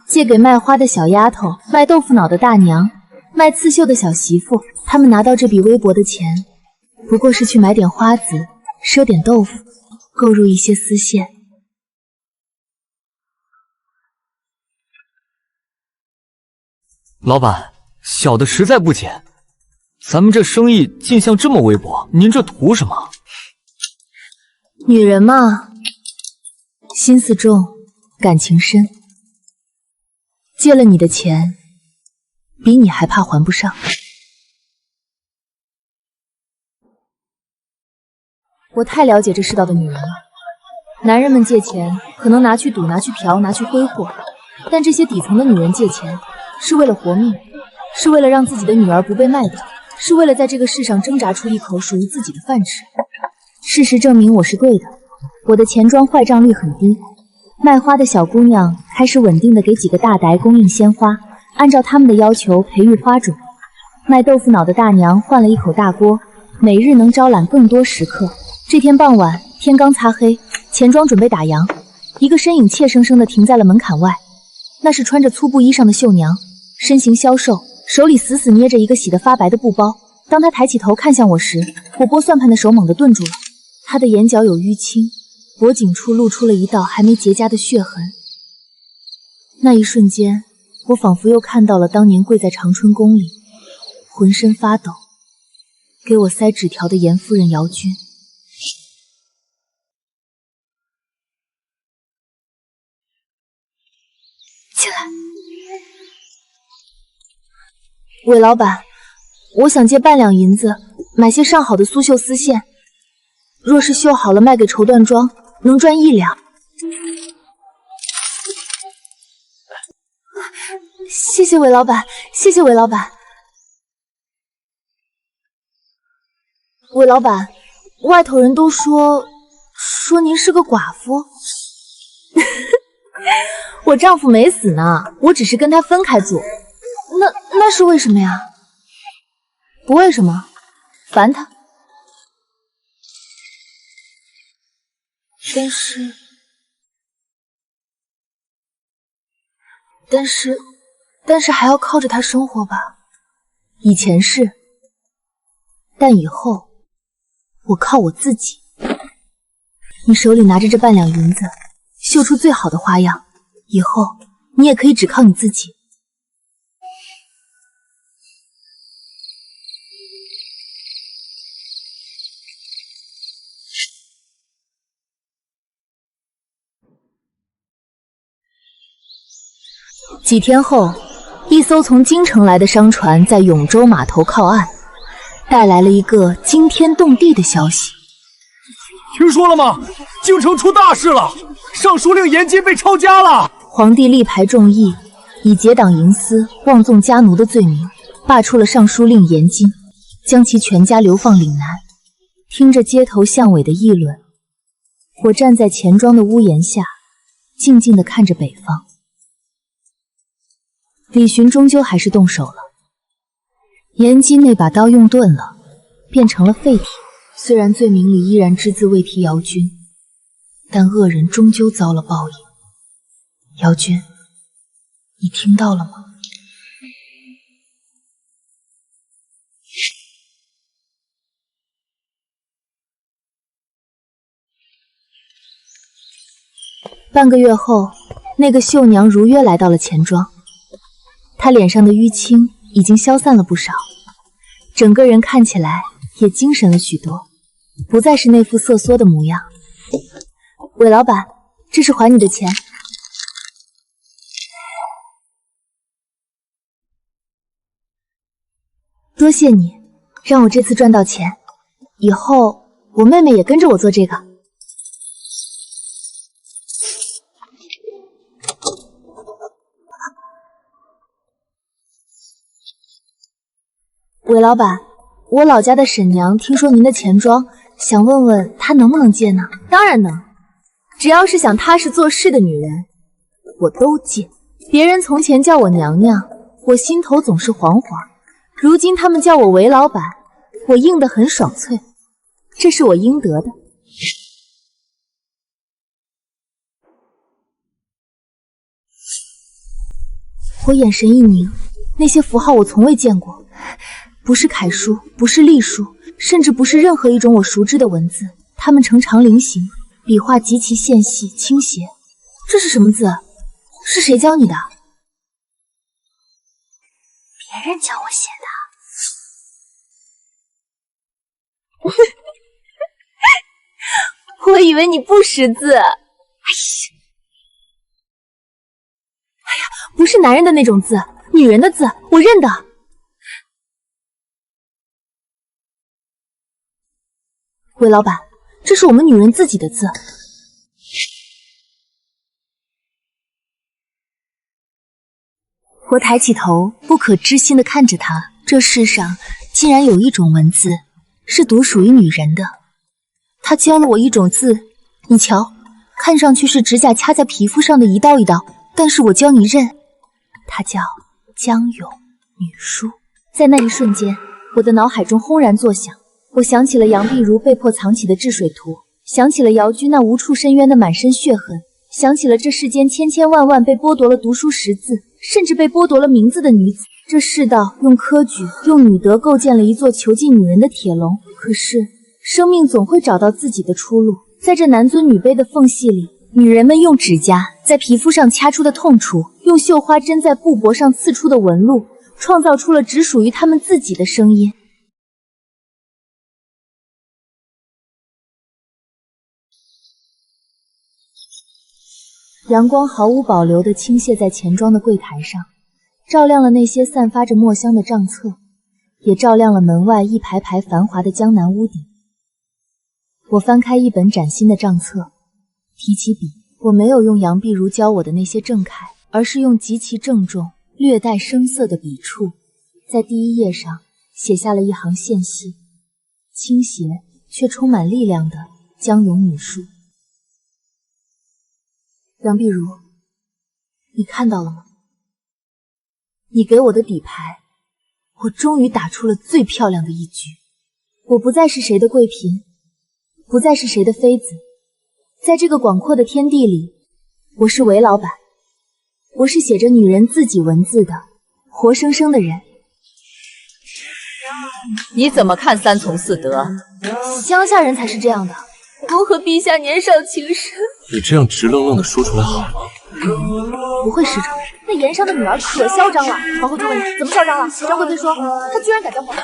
借给卖花的小丫头、卖豆腐脑的大娘、卖刺绣的小媳妇。他们拿到这笔微薄的钱，不过是去买点花籽、赊点豆腐，购入一些丝线。老板，小的实在不解，咱们这生意进项这么微薄，您这图什么？女人嘛，心思重，感情深。借了你的钱，比你还怕还不上。我太了解这世道的女人了。男人们借钱可能拿去赌、拿去嫖、拿去挥霍，但这些底层的女人借钱是为了活命，是为了让自己的女儿不被卖掉，是为了在这个世上挣扎出一口属于自己的饭吃。事实证明我是对的，我的钱庄坏账率很低。卖花的小姑娘开始稳定的给几个大宅供应鲜花，按照他们的要求培育花种。卖豆腐脑的大娘换了一口大锅，每日能招揽更多食客。这天傍晚，天刚擦黑，钱庄准备打烊，一个身影怯生生地停在了门槛外。那是穿着粗布衣裳的绣娘，身形消瘦，手里死死捏着一个洗得发白的布包。当她抬起头看向我时，我拨算盘的手猛地顿住了。她的眼角有淤青，脖颈处露出了一道还没结痂的血痕。那一瞬间，我仿佛又看到了当年跪在长春宫里，浑身发抖，给我塞纸条的严夫人姚君。进来。韦老板，我想借半两银子买些上好的苏绣丝线，若是绣好了卖给绸缎庄，能赚1两。谢谢韦老板，谢谢韦老板。韦老板，外头人都说您是个寡妇。我丈夫没死呢，我只是跟他分开住。那是为什么呀？不为什么，烦他。但是还要靠着他生活吧？以前是，但以后我靠我自己。你手里拿着这半两银子，绣出最好的花样，以后你也可以只靠你自己。几天后，一艘从京城来的商船在永州码头靠岸，带来了一个惊天动地的消息。听说了吗？京城出大事了，尚书令严金被抄家了。皇帝力排众议，以结党营私、妄纵家奴的罪名，罢黜了尚书令严金，将其全家流放岭南。听着街头巷尾的议论，我站在钱庄的屋檐下，静静地看着北方。李寻终究还是动手了，严金那把刀用钝了，变成了废铁。虽然罪名里依然只字未提姚君，但恶人终究遭了报应。姚君，你听到了吗？半个月后，那个绣娘如约来到了钱庄。她脸上的淤青已经消散了不少，整个人看起来也精神了许多，不再是那副瑟缩的模样。韦老板，这是还你的钱。多谢你，让我这次赚到钱，以后我妹妹也跟着我做这个。韦老板，我老家的沈娘听说您的钱庄，想问问她能不能借呢？当然能，只要是想踏实做事的女人，我都借。别人从前叫我娘娘，我心头总是惶惶；如今他们叫我韦老板，我应得很爽脆，这是我应得的。我眼神一凝，那些符号我从未见过，不是楷书，不是隶书，甚至不是任何一种我熟知的文字。它们呈长菱形，笔画极其纤细倾斜。这是什么字？是谁教你的？别人教我写的。我以为你不识字。哎呀，不是男人的那种字，女人的字，我认得。韦老板，这是我们女人自己的字。我抬起头，不可置信地看着他。这世上竟然有一种文字是独属于女人的。他教了我一种字，你瞧，看上去是指甲掐在皮肤上的一道一道，但是我教你认，它叫江永女书。在那一瞬间，我的脑海中轰然作响，我想起了杨碧如被迫藏起的治水图，想起了姚居那无处申冤的满身血痕，想起了这世间千千万万被剥夺了读书识字，甚至被剥夺了名字的女子。这世道用科举、用女德构建了一座囚禁女人的铁笼，可是生命总会找到自己的出路。在这男尊女卑的缝隙里，女人们用指甲在皮肤上掐出的痛楚，用绣花针在布帛上刺出的纹路，创造出了只属于她们自己的声音。阳光毫无保留地倾泻在钱庄的柜台上，照亮了那些散发着墨香的账册，也照亮了门外一排排繁华的江南屋顶。我翻开一本崭新的账册，提起笔，我没有用杨碧如教我的那些正楷，而是用极其郑重、略带生涩的笔触，在第一页上写下了一行线细、倾斜却充满力量的江永女书。杨碧如，你看到了吗？你给我的底牌，我终于打出了最漂亮的一局。我不再是谁的贵嫔，不再是谁的妃子，在这个广阔的天地里，我是韦老板，我是写着女人自己文字的活生生的人。你怎么看三从四德？乡下人才是这样的。我和陛下年少情深。你这样直愣愣的说出来好吗？不会失宠。那严商的女儿可嚣张了。皇后就问你怎么嚣张了？张贵妃说她居然敢叫皇后。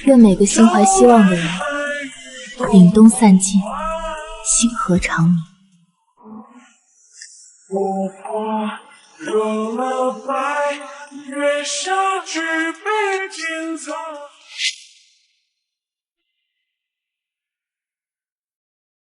愿每个心怀希望的人凛冬散尽，星河长明。我花惹了白，月下举杯敬苍。